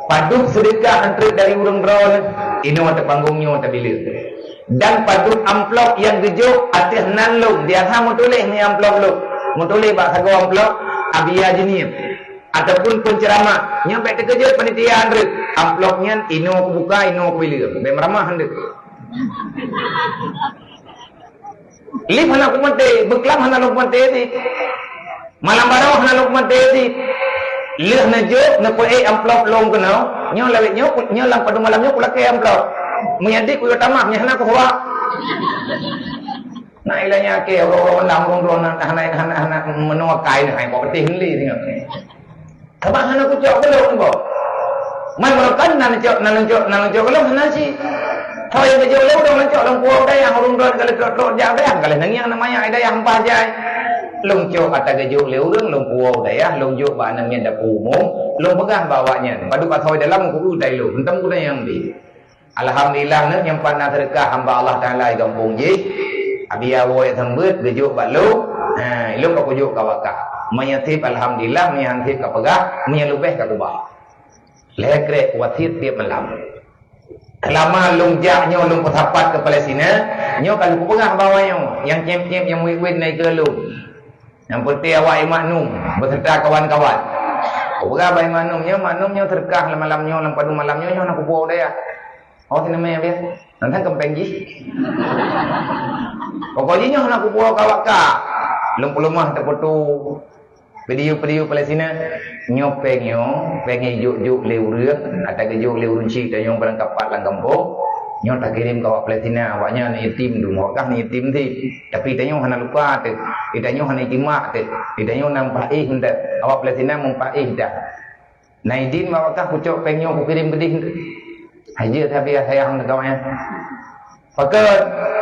Speaker 2: paduk sedekah antri dari urung ron ino ada panggungnya ada bilir dan paduk amplop yang gejuk atas nanlung dia sama tulis ni amplop lu mutulis bak sago amplop abia jenis ataupun penceramah nyampe terkejut panitia andre amplopnya ino aku buka ino aku bilir be meramah andre lip hana aku mate beklam hana lu mate di malam barau hana lu mate di leh na jo na ko amplop long kenau nyo lawet nyo lang pada malam nyo pula ke amplop menyadik ku tamak nya hana ko hawa na ilanya ke orang ron hana menua kai na hai ko peti hli tengok tabak hana ku cok belum ko man melakan nan cok belum hana si thôi bây giờ lâu đâu nó chọn lòng cua đây hàng rung run cái lột dao đấy hàng cái này nó namanya ada yang apa aja lung cok kata keju leurung lung cua đấy lung cok ba nang yang dak umum lung pegang bawanya padu pathoy dalam ku dai lu entam ku yang di alhamdulillah ne yang pana sedekah hamba Allah taala di kampung ji abia wo thambut keju ba lu lung ko keju kawaka menyatip alhamdulillah menyantip ka pegah menyelubeh ka kubah lekre wasit tiap malam Kelama lung jak nyo lung petapat ke Palestina, nyo kalau ku pegah bawahnya, yang cem-cem yang wit-wit naik ke lu. Yang putih awak maknum beserta kawan-kawan. Ku pegah bai maknum nyo terkah malam nyo padu malam nyo nak ku bawa dia. Oh sini meh dia. Nanti kempeng ji. Pokoknya nyo nak ku bawa kawaka. Lung pelumah tak putu. Video Palestina nyo pengen juk leu rước ada ke juk leu runci dan yang barang kapal lang kampung nyo tak kirim ke awak Palestina awaknya ni yatim dulu kah ni yatim ti tapi dia nyo hana lupa tu dia nyo hana timak tu dia nyo nampak hendak awak Palestina nampak dah naidin awakah pucuk pengen ku kirim gedih haji tapi sayang dekawanya pakai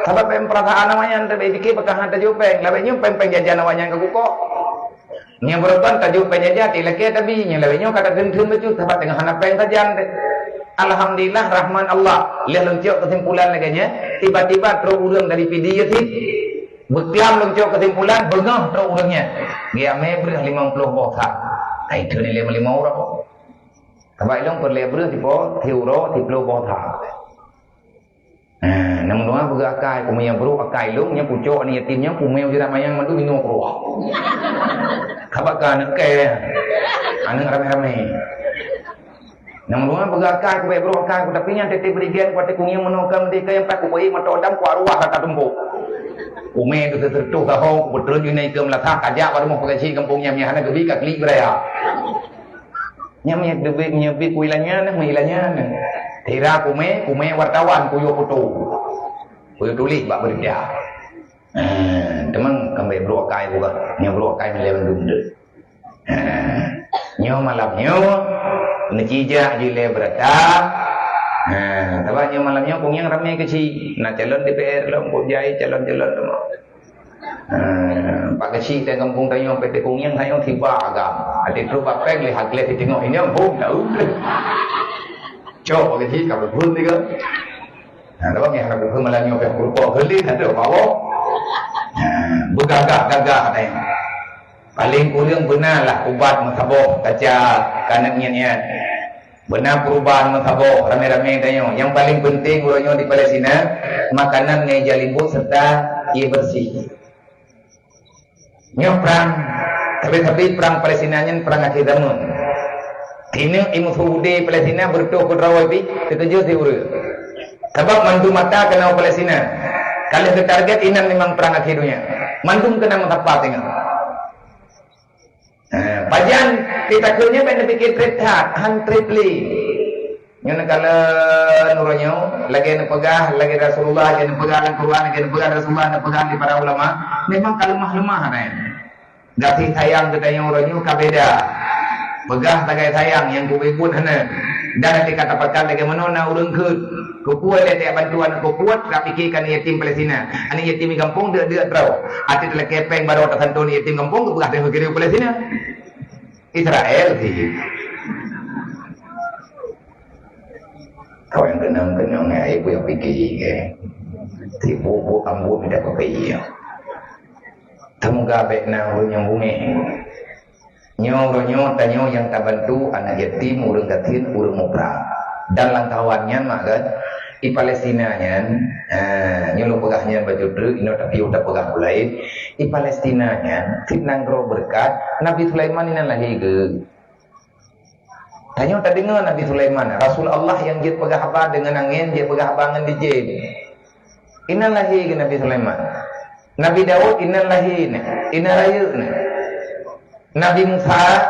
Speaker 2: sebab perasaan namanya tapi fikir pakai hantar jupeng labenya peng jajan awaknya ke kukok yang berubah tajuk penjajah tilaknya tapi yang lainnya kata gentum itu dapat dengan hana peng tajam alhamdulillah rahman Allah lihat luncuk kesimpulan lagi tiba-tiba terus urang dari video itu beklam luncuk kesimpulan bengah terus urangnya dia mebrih 50 bosa itu nilai 5 orang tapi long perlebrih tipo tiuro 30 bosa namun doa begakai kumanya bro akai long nya pucuk ni yatimnya kumeu jira mayang mandu minum keluar kabakan ke anu rame-rame namun doa begakai ku bro akai ku tapi nya tete berigen ku te kungi menokam de kay pak ku bai matodam ku arwah kata tumpuk kume tu tertuh ka ho ku betul ni kem la thak aja baru mau pagaci kampungnya nya hana gebi ka klik beraya nya nya bi ku ilanya Tira kume wartawan kuyo foto. Kuyo tulis bak berdia. Teman kambe bro kai buka. Nya bro kai melewan dunda. Nyo malam nyo necija jile berata. Tapi nyo malam nyo kung yang ramai kecil. Nak calon DPR lo kung jai calon-calon semua. Pak kecil teng kampung tayo PT kung yang tayo tiba agam. Ati tru bapeng lihat lihat tengok ini ampun tahu. Cok cái kalau pun ni ke, kalau ni kalau pun malam ni orang berpok geli, ada bawa, bergagah ada yang paling kurang benar lah ubat masabok kaca kanannya benar perubahan masabok rame-rame tanya. Yang paling penting urangnya di Palestina makanan ngeja limbut serta ia bersih. Nyo perang, tapi perang Palestina nya perang akhir zaman. Ini imu Saudi Palestina bertuah ke Rawai pi ketujuh tiura. Sebab mandu mata kena Palestina. Kalau ke target ini memang perang akhirnya. Mandu kena mentapa tengok. Pajan kita kerja pada fikir trehat, han tripli. Nyon kalau nuranyo lagi nak pegah, lagi Rasulullah, lagi nak pegah Al-Quran, lagi nak pegah Rasulullah, nak pegah di para ulama. Memang kalau lemah ada. Gati sayang kita yang uranyo kabeda. Pegah tagai sayang yang ku ikut hana dan nanti kata pakal lagi menona urang ke kuat le tiap bantuan ku kuat tak fikirkan yatim Palestina ani yatim di kampung dia terau ati tele kepeng baru tak santun yatim kampung ku pegah fikir Palestina Israel sih kau yang kenang ibu yang fikir ke tipu ambu tidak kepikir temuga baik na yang bumi nyo yang tak bantu anak yatim urang gatin urang mupra dan langkawannya mak kan di Palestina nya nyo pegahnya baju druk ino tapi udah pegah lain di Palestina nya tinang ro berkat Nabi Sulaiman ini lagi ke tanya tak dengar Nabi Sulaiman Rasul Allah yang dia pegah apa dengan angin dia pegah bangan di jin ina lagi ke Nabi Sulaiman Nabi Daud ina lagi ina rayu Nabi Musa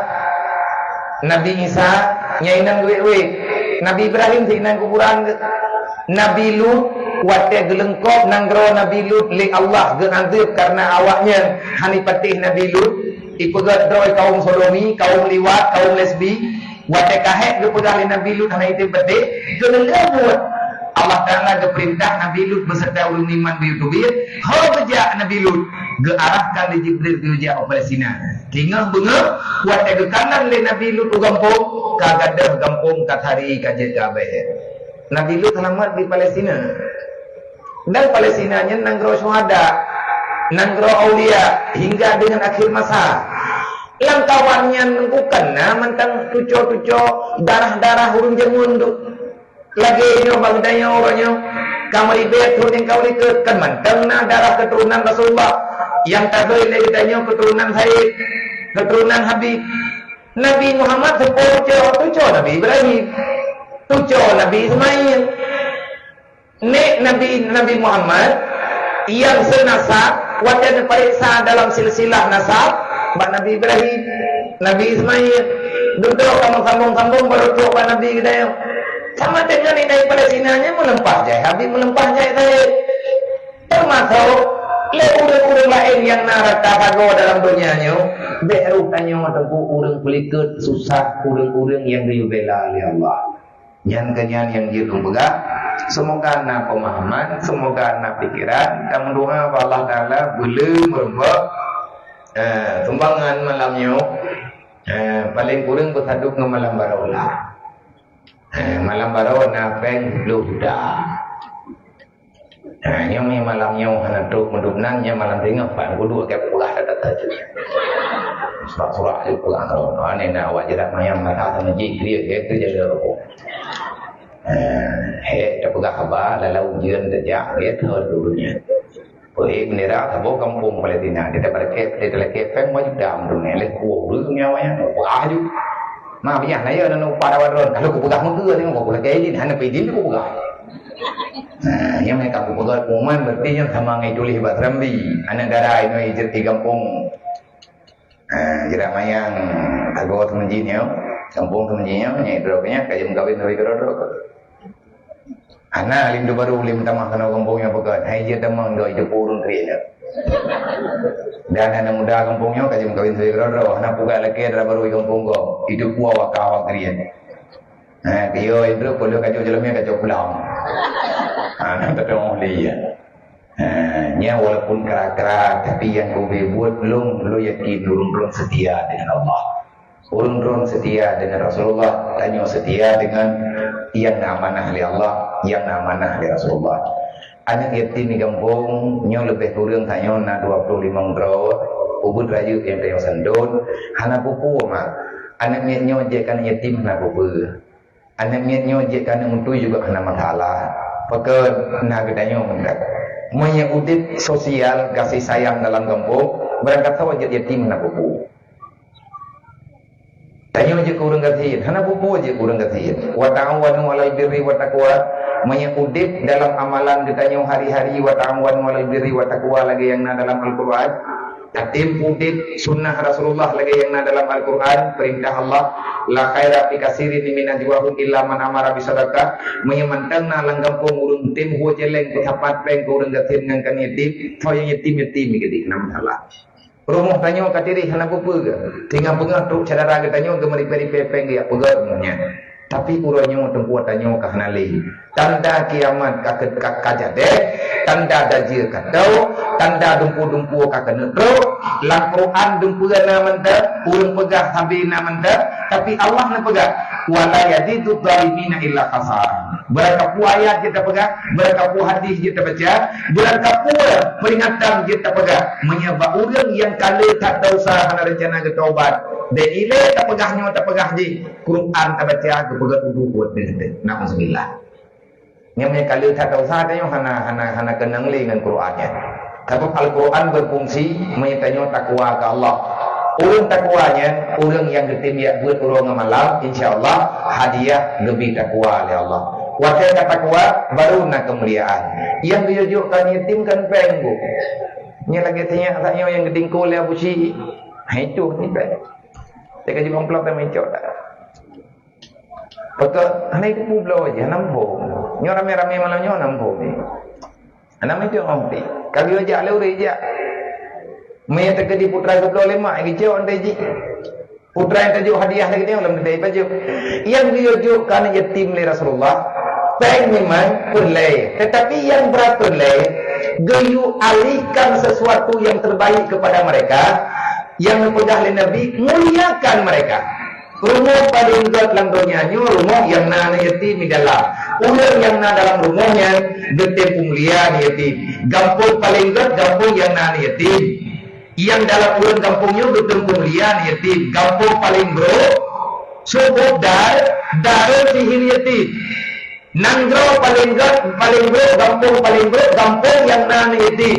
Speaker 2: Nabi Isa nyainang duit-duit. Nabi Ibrahim nyainang kuburan. Nabi Lut wate gelengkop nanggro Nabi Lut li Allah geangdep karena awaknya hani patih Nabi Lut ipegat droi kaum sodomi, kaum liwat, kaum lesbi wate kahek gepegang li Nabi Lut hana itu patih gelengkop. Allah Ta'ala geperintah Nabi Lut beserta ulun iman biyutubir hau beja Nabi Lut gearahkan di Jibril diuja Palestina tinggal bengep wate gekanan li Nabi Lut ugampung kagadah gampung kathari kajet kabeh. Nabi Lut selamat di Palestina. Dan Palestinanya nanggro syuhada, nanggro aulia hingga dengan akhir masa. Langkawannya bukan mentang tuco-tuco darah-darah hurung jemundu. Lagi nyo bangdanya orangnya kamari betul yang kau lihat kan mentang darah keturunan Rasulullah yang tabai lagi tanya keturunan Said, keturunan Habib. Nabi Muhammad tuco Nabi Ibrahim. Tujuh Nabi Ismail, Nabi Muhammad yang senasab, wajan periksa dalam silsilah nasab, Nabi Ibrahim, Nabi Ismail, duduk sambung-sambung baru coba Nabi kita sama dengan ini Palestinanya melempah jaya, Habib melempah jaya saya, termasuk urang-urang lain yang narata pago dalam dunianya, beru tanya tempuh urang pelikut susah urang-urang yang dibela oleh Allah. Yang kenyan yang jitu begak, semoga na pemahaman, semoga na pikiran, dan mendoa Allah Ta'ala boleh merubah tumbangan malamnya paling kurang bersaduk ke malam barawlah. Malam barawlah na peng luda. Yang malamnya hana duk mendubnangnya malam tinggal pan kudu ke pulah datat aja. Surah itu pulang kalau ane na wajirat mayang mata sama jikri itu jadi rokok. Hei pegah khabar lalu ujian sejak dia thơ dulunya. Bởi vì ra thabo kampung Palestina dia pada kepeng wajib dam dunia le kuo dulu nyawanya wah ju. Ma biar naya nanu pada wadron kalau ku pegah mengke ni ku pegah kaji hana pidin ku pegah. Yang mereka ku pegah kuman berarti yang sama ngai duli hebat rambi anak darah ini hijrah di kampung Jerak mayang agak temenjinya, kampung temenjinya, nyai drognya, kajem kawin dari drog. Anak lindu baru lim tamah kena kampungnya pekat, hai je tamang doi je purun kriya. Dan anak muda kampungnya kajem kawin dari drog, anak puga laki dra baru kampung go, hidup kuah wakawa kriya. Kio itu kalau kacau jelamnya kacau pulang. Anak tetong liya. Nya walaupun kerak-kerak tapi yang kau buat belum yakin belum setia dengan Allah, belum setia dengan Rasulullah, tanya setia dengan yang amanah oleh Allah, yang amanah oleh Rasulullah. Anak yatim di kampung nya lebih kurang tanya na 25 bro ubud rayu yang tanya sandon hana pupu mah anak nya je kan yatim hana pupu anak nya je kan untuk juga hana masalah pakai na gedanya mendak menyebut sosial kasih sayang dalam kampung berangkat wajib yatim na pupu tanya je kurang kasih hana pupu je kurang kasih wa ta'awanu 'alal birri wa taqwa menyebut dalam amalan ditanya hari-hari wa ta'awanu 'alal birri wa taqwa lagi yang dalam Al-Qur'an tatim udit sunnah Rasulullah lagi yang dalam Al-Quran perintah Allah la khaira fi katsirin min najwahum illa man amara bi sadaqah menyemantang na langgampung urung tim ho jeleng tepat peng urung gatin ngangkan yatim to yang yatim gede nama salah romoh tanya katiri hana pupu ke tinggal pengah tu cara tanya gemari peri pepeng dia pegarnya tapi urangnya tempuat tanya kahnali tanda kiamat kajade tanda dajir kadau tanda dumpu-dumpu kakenetro lang Quran dumpuana manda urang pegah habina manda tapi Allah na pegah wala yazidu dhalimina illa khasar berakapu ayat kita pegah berakapu hadis kita baca berakapu peringatan kita pegah menyebab urang yang kala tak dosa hana rencana ke taubat de ile tak pegahnya tak pegah di Quran tak baca ke pegah udu buat dengan naudzubillah yang kala tak dosa tanya hana kenang dengan Qurannya. Kalau Al-Quran berfungsi menyertanya takwa ke Allah. Urang takwanya, urang yang getim ya buat urang malam, insya-Allah hadiah lebih takwa oleh Allah. Wajah takwa baru nak kemuliaan. Yang diyujukkan yatim kan penggu. Nya lagi tanya yang geding kol ya busi. Itu ni peng. Saya kaji komplot sama icok tak. Paka hanai ku pulau aja nampo. Nyo rame-rame malam nyo nampo ni. Anam itu ampi. Kali aja le uri aja. Maya terkedi putra 25 lagi jauh ande ji. Putra yang tajuk hadiah lagi dia dalam dai baju. Yang diujuk kan yatim li Rasulullah. Baik memang boleh. Tetapi yang berat boleh gayu alihkan sesuatu yang terbaik kepada mereka. Yang mempegang Nabi muliakan mereka. Rumah paling berat dalam dunianya rumah yang na yatim di dalam. Ular yang na dalam rumahnya getih pemuliaan yatim. Gampung paling berat gampung yang na yatim. Yang dalam ular gampungnya getih pemuliaan yatim. Gampung paling berat subuh darul sihir yatim. Nanggro paling berat gampung paling berat gampung yang na yatim.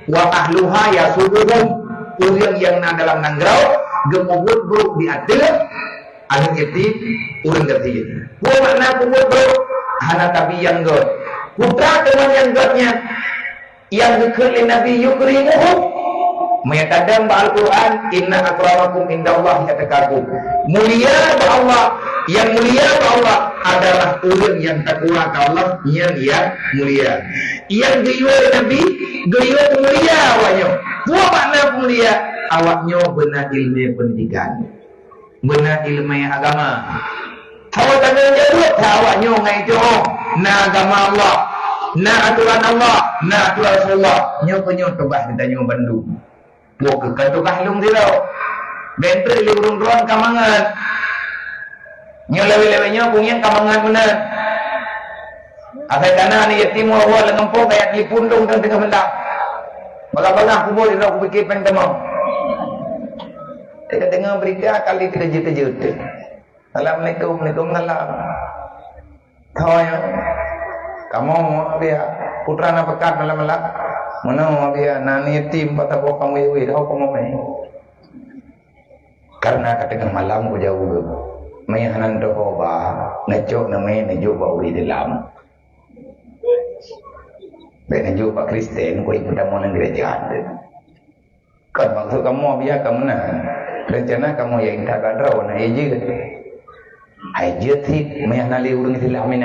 Speaker 2: Wa ahluha ya subuhum. Ular yang na dalam nanggro gemubut bro di atas. Ahli yatim urang gati. Buat makna kubur bro hana tapi yang god. Putra dengan yang godnya yang dikirli Nabi yukrimuhu. Menyatakan Al-Quran inna akramakum indallahi atqakum. Mulia ba Allah, yang mulia ba Allah adalah urang yang takwa ka Allah yang mulia. Yang gayuh Nabi gayuh mulia awaknya. Buat makna mulia awaknya benar ilmu pendidikan. Benar ilmu agama. Hawa tanya jawab awaknya ngai jauh na agama Allah, na aturan Allah, na aturan Rasulullah. Nyo penyo tobah ditanya Bandung. Bukan tobah lung dia. Bentre lurung ruang kamangan. Nyo lewe-lewenya punya kamangan benar. Akai kana ni yatim wa lengempong kayak di pundung dan tengah mendak. Bagaimana aku boleh nak fikir pentemau. Kita dengar berita kali terjut-terjut. Assalamualaikum, waalaikumsalam. Tahu ya? Kamu dia putra nak pekat malam-malam. Mana dia nani tim patah bawa kamu iwi. Tahu kamu main? Karena katakan malam ku jauh. Main hanan doa ba ngejok namanya ngejok ba uri dalam. Baik ngejok ba Kristen ku ikut dalam gereja. Kan maksud kamu biar kamu nak. Rencana kamu yang tak ada warna hijau. Hijau sih, maya nali urung Islam ini.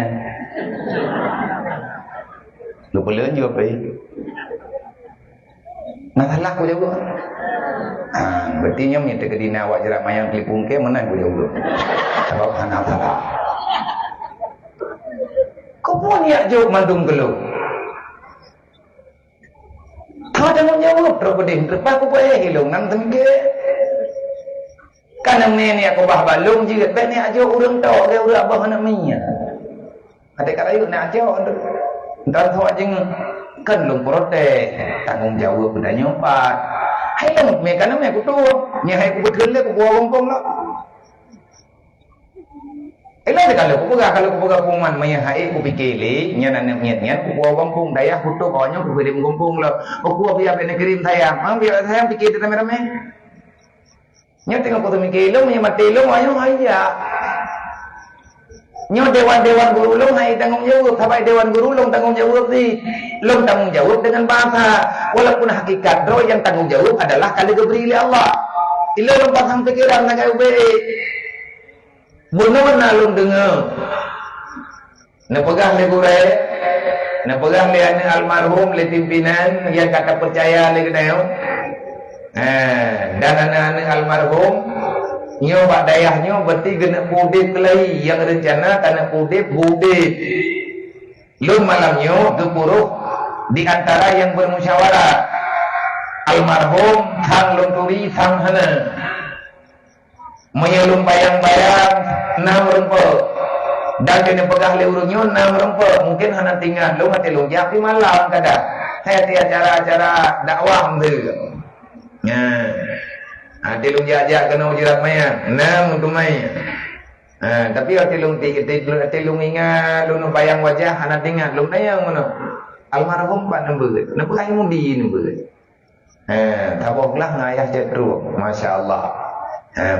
Speaker 2: Lu boleh juga baik. Nah salah aku juga. Berarti nyom ni terkena awak jerak mayang kelipung ke mana aku juga. Sebab anak salah. Kau pun ni jauh mandung gelu. Tahu jangan jawab terus pedih. Terpas aku boleh hilang nam tengge. Karena ni aku bah balung juga, baik ni aja orang tahu dia orang abah nak minyak. Ada kata yuk nak aja, dan tahu aja kan lung protes, tanggung jawab benda nyompat. Hai lung, mereka nama aku tu, ni hai aku betul le, aku buat bongkong lah. Elah kalau aku pegang kuman, maya hai aku fikir le, nyan aku buat bongkong, daya aku tu kaunya aku beri bongkong lah. Aku biar benda kirim saya, biar saya fikir tu ramai-ramai. Nyo tengok foto mikilong, nyo matilong, ayo aja. Nyo dewan-dewan gurulong, hai tanggung jawab. Sampai dewan gurulong tanggung jawab sih. Long tanggung jawab dengan bahasa. Walaupun hakikat roh yang tanggung jawab adalah kali diberi oleh Allah. Ilo long pasang pikiran nak baik. Benar-benar long dengar. Nak pegang le gurai, nak pegang le ane almarhum le pimpinan yang kata percaya le kedai. Dan anak-anak almarhum nyo bak dayahnya berarti kena pudip kelai yang rencana tanah pudip budip lu malamnya gepuruh di antara yang bermusyawarah almarhum sang lunturi sang hana menyelum bayang-bayang 6 rempah dan kena pegah leurungnya 6 rempah mungkin hana tinggal lu mati lu tapi malam kadang saya di acara-acara dakwah tu. Tilung jajak kena ujirat maya. Untuk maya. Tapi tilung ingat lu bayang wajah anak tinggal lu nayang mana. Almarhum pak nembe. Nembe ai mudi nembe. Taboklah ngayah cetru. Masya-Allah.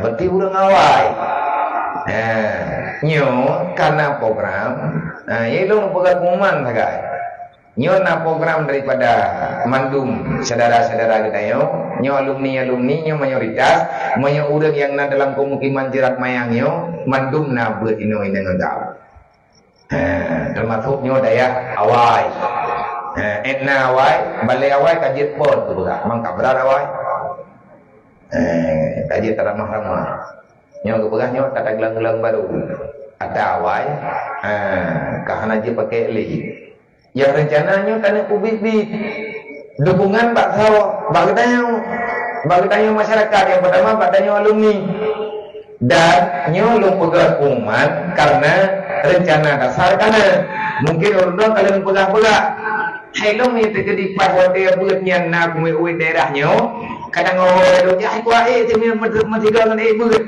Speaker 2: Berarti urang awai. Nyo karena program. Ye lu pegat kuman sagai. Nyo na program daripada mandum saudara-saudara kita nyo alumni nyo mayoritas, nyo urang yang na dalam pemukiman jerat mayang nyo mandum na buat ino ngau. Termasuk nyo daya awai. Etna awai, balai awai kajian pon tu juga, mangkap berat awai. Kajian teramah-ramah. Nyo kebelah nyo tak gelang-gelang baru. Ada awai, kahana je pakai li. Yang rencananya tanah kubik-bik dukungan Pak Sawo bagi tanya masyarakat yang pertama Pak tanya alumni dan nyolong pegang umat karena rencana dasar karena mungkin orang kalian pegang-pegang helong itu ke pas waktu buatnya nak kumui daerahnya kadang orang itu ya kuah cemil mentiga dengan buat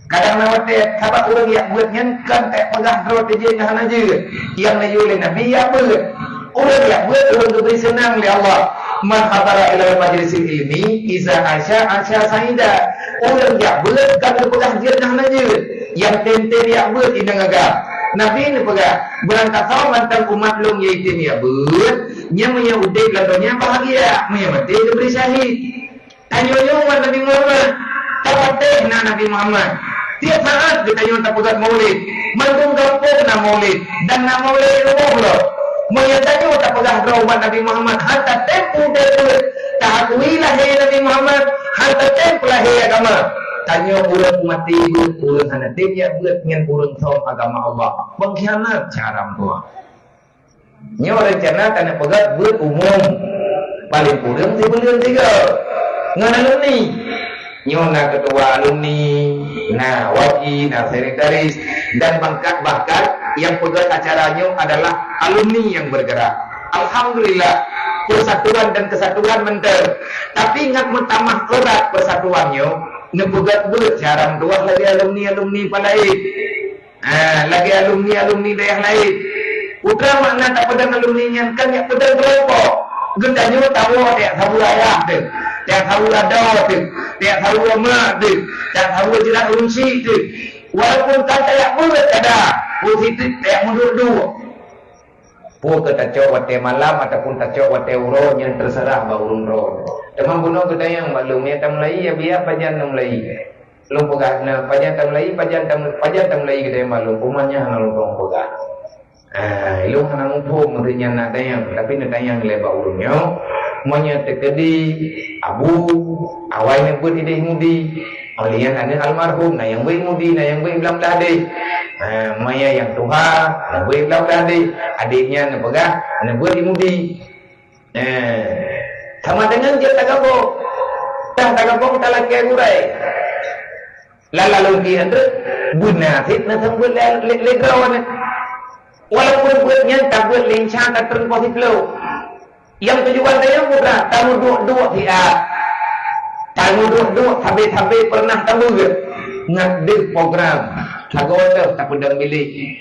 Speaker 2: kadang nawate sahabat orang yang buatnya kan tak pegang terus je nahan aja yang najulin nabi ya buat orang yang buat orang diberi senang oleh Allah man hadara ila majlisil ilmi iza asya saida orang yang buat kan pegang je nahan aja yang tente dia buat indang agak nabi ni pegang berangkat sama mantan umat long yaitu ya buat nya punya udik ladonya bahagia punya mati diberi syahid tanya-tanya Nabi Muhammad tawateh Nabi Muhammad tiap saat kita yang tak pegat maulid mandung kampung na maulid dan na maulid rumah lo menyatakan tak pegat rawat Nabi Muhammad hatta tempu dia takui lahir Nabi Muhammad hatta tempu lahir agama tanya urang mati urang sana dia buat dengan urang saum agama Allah pengkhianat cara tua nyo rencana tanah pegat buat umum paling kurang 3 ngan alumni nyona ketua alumni, nah waki, nah sekretaris dan bahkan yang pegang acaranya adalah alumni yang bergerak. Alhamdulillah persatuan dan kesatuan menter. Tapi ingat mentamah erat persatuannya, nepegat buat jarang dua lagi alumni lain. Lagi alumni daerah lain. Putra makna tak pedang alumni kan yang pedang kelompok. Gendanya tahu dia tahu ayah tu. Dia tahu ada tu, dia tahu mak tu, dia tahu jelas unsi tu. Walaupun tak tak boleh ada, positif tak mundur dua. Pun kita cakap wate malam ataupun tak cakap wate urun yang terserah baurun roh. Teman bunuh kita yang maklum ni tam lai ya biar pajan tam lai. Long pegat na pajan tam lai pajan tam lai kita yang maklum umanya hang long pegat. Ilung hang ngumpul merinya nak tayang tapi nak tayang lebar urunnya. Monya tekedi abu awai yang pun idih mudi olian ada almarhum na yang baik mudi na yang baik belam ladih maya yang tuha na baik belam ladih adiknya na pegah na buat mudi sama dengan dia tagapok kita lagi gurai lalu dia tu guna fit na sambut legawan walaupun buatnya tak buat lincah tak turun positif lo yang tujuan saya bukan tamu dua pihak tamu dua sampai pernah tamu ke ngadik program hagoto tak pedang milik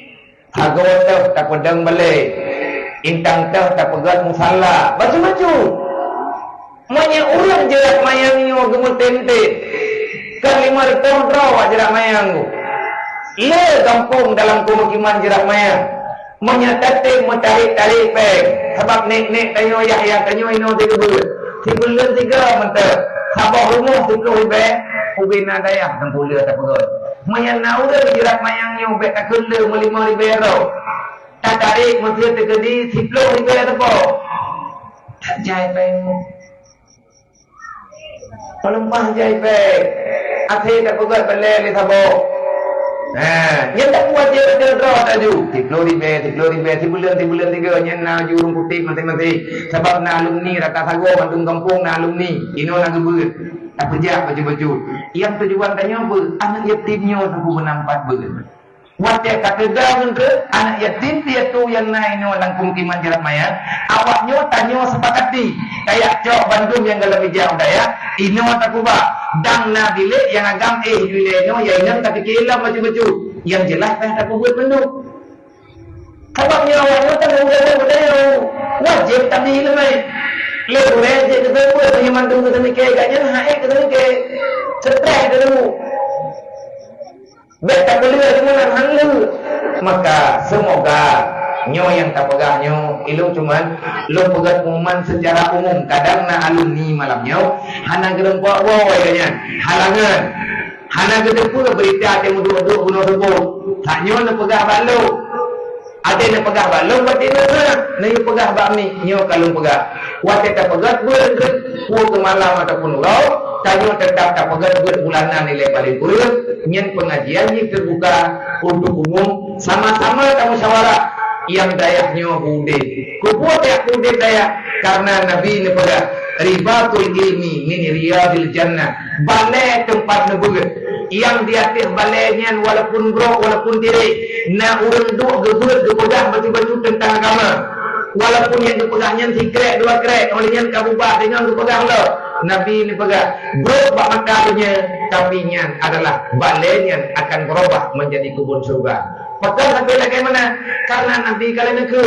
Speaker 2: hagoto tak pedang balik intang tak pegat musalla macam-macam banyak orang jerat mayangnya gemut tente kan 5 tahun rawa jerat mayang le kampung dalam pemukiman jerat mayang menyatakan mencari-cari peng sebab nek tanyo Yahya tanyo ino 3 bulan 3 mentah sabah rumah 3 bulan ubina daya tang pula tak perut menyana udah jerat mayangnya bet tak kele melima libero tak tarik mesti terjadi 10 libero apa tak jai peng pelempah jai peng akhir tak perut belai li sabah yang tak kuat dia kata draw tak ju. Tiklori be bulan 3 yang na jurung putih mati. Sebab na alumni rata sago bandung kampung na alumni. Ino na gebut. Tak pejak baju-baju. Yang tujuan tanya apa? Anak yatimnya aku menampat ber. Wate kata dah mentera anak yatim dia tu yang naik no langkung kiman jerat maya. Awaknya tanya sepakati. Kayak cok Bandung yang dalam hijau daya. Ino tak kubah. Dang na bilik yang agam bilik no yang inang tak kira baju-baju. Yang jelas tak buat benduk. Sebabnya awaknya tak buat benda. Wajib tak dihilang. Lepas je kita buat punya mantu kita mikir katnya haik kita mikir. Stres dulu. Bet tak boleh dengan handlu. Maka semoga nyo yang tak pegah nyo ilung cuman lo pegat umuman secara umum kadang na alumni malam nyo hana gerempak katanya halangan hana gedepu berita temu duduk bunuh duduk tak nyo na pegah balo ada na pegah balo wati na yo pegah bakmi nyo kalung pegah wati tak pegah berget pu ke malam ataupun urau tanyo tetap tak pegat bulanan nilai paling kurang nyen pengajian ini terbuka untuk umum sama-sama kamu musyawarah yang dayaknya bude kubuat ya bude dayak karena Nabi ini pada ribatul ilmi min riyadil jannah balai tempat nebugat yang di atas balainya walaupun bro walaupun diri na urang duk gebut gepegang baju-baju tentang agama walaupun yang dipegahnya tikrek dua krek olehnya kabubah dengan dipegang lo Nabi ini pegang bro bak matanya tapi nya adalah balainya akan berubah menjadi kebun surga pegang sampai bagaimana karena Nabi kalian ke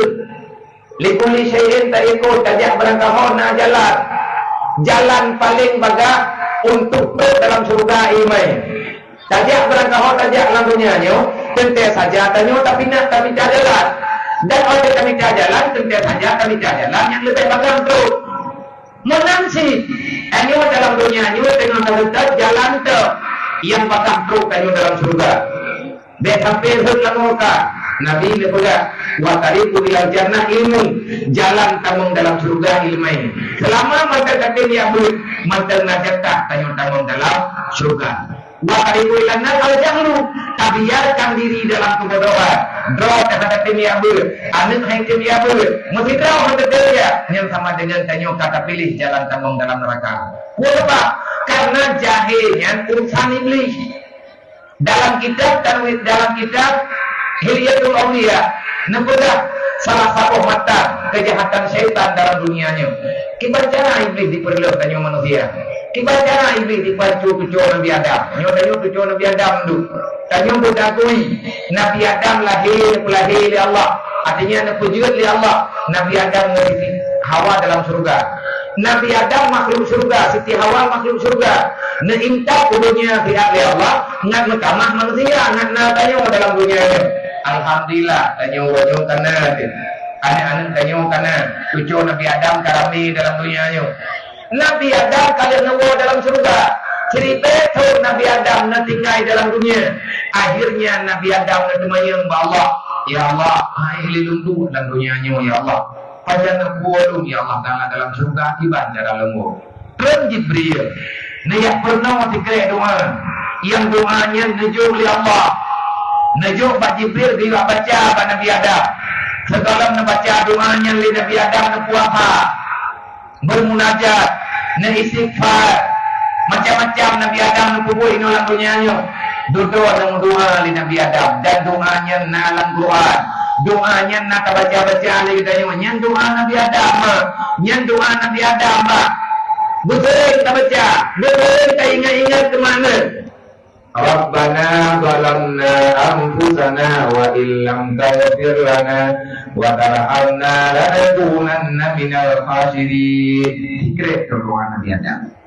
Speaker 2: likuli syai'in tariqun tajak berangkahona jalan paling baga untuk dalam surga imai tajak berangkahon tajak dalam dunia nyo tentu saja tanyo tapi nak kami jalan dan oleh kami jalan tentu saja kami jalan yang lebih bagang terus menansi anyo dalam dunia nyo dengan kita jalan tu yang bagang terus anyo dalam surga be sampai hutlah muka Nabi ini pula watariku ilal jannah ilmu jalan tamung dalam surga ilmai selama mantel katin ya bu mantel najatah tamung dalam surga watariku ilal nar al jahlu tabiarkan diri dalam kebodohan draw kata ya bu anak hengkim ya bu mesti draw mantel dia yang sama dengan tanyo kata pilih jalan tamung dalam neraka kenapa karena jahilnya urusan iblis dalam kitab Hilyatul Awliya nepedah salah satu mata kejahatan syaitan dalam dunianya kibacara iblis diperlukan manusia kibacara iblis dipacu tujuh Nabi Adam nyodanyo tujuh Nabi Adam tu tanyo berdakui Nabi Adam lahir oleh Allah artinya nepujud oleh Allah Nabi Adam ngisi Hawa dalam surga Nabi Adam makhluk surga Siti Hawa makhluk surga neimta kudunya pihak Allah ngat mekamah manusia ngat natanyo dalam dunianya alhamdulillah tanyo wajung tanah anak-anak tanyo kana cucu Nabi Adam karami dalam dunianya Nabi Adam kalian nawa dalam surga cerita tu Nabi Adam natingkai dalam dunia akhirnya Nabi Adam nademayang Allah ya Allah ahli lundu dalam dunianya ya Allah pajan bolong ya Allah dalam surga tiba dalam lembu Tuhan Jibril nayak pernah dikira doa yang doanya nuju oleh Allah nuju Pak Jibril dia baca Pak Nabi Adam segala membaca doanya oleh Nabi Adam puasa bermunajat istighfar macam-macam Nabi Adam kubur inolang dunianya duduk dalam doa oleh Nabi Adam dan doanya nalang Quran doanya nak baca-baca oleh kita nyan doa Nabi Adam nyan doa Nabi Adam betul kita baca betul kita ingat-ingat ke mana Rabbana zalamna anfusana wa illam taghfir lana wa tarhamna lanakunanna minal khasirin. Dikira doa Nabi Adam.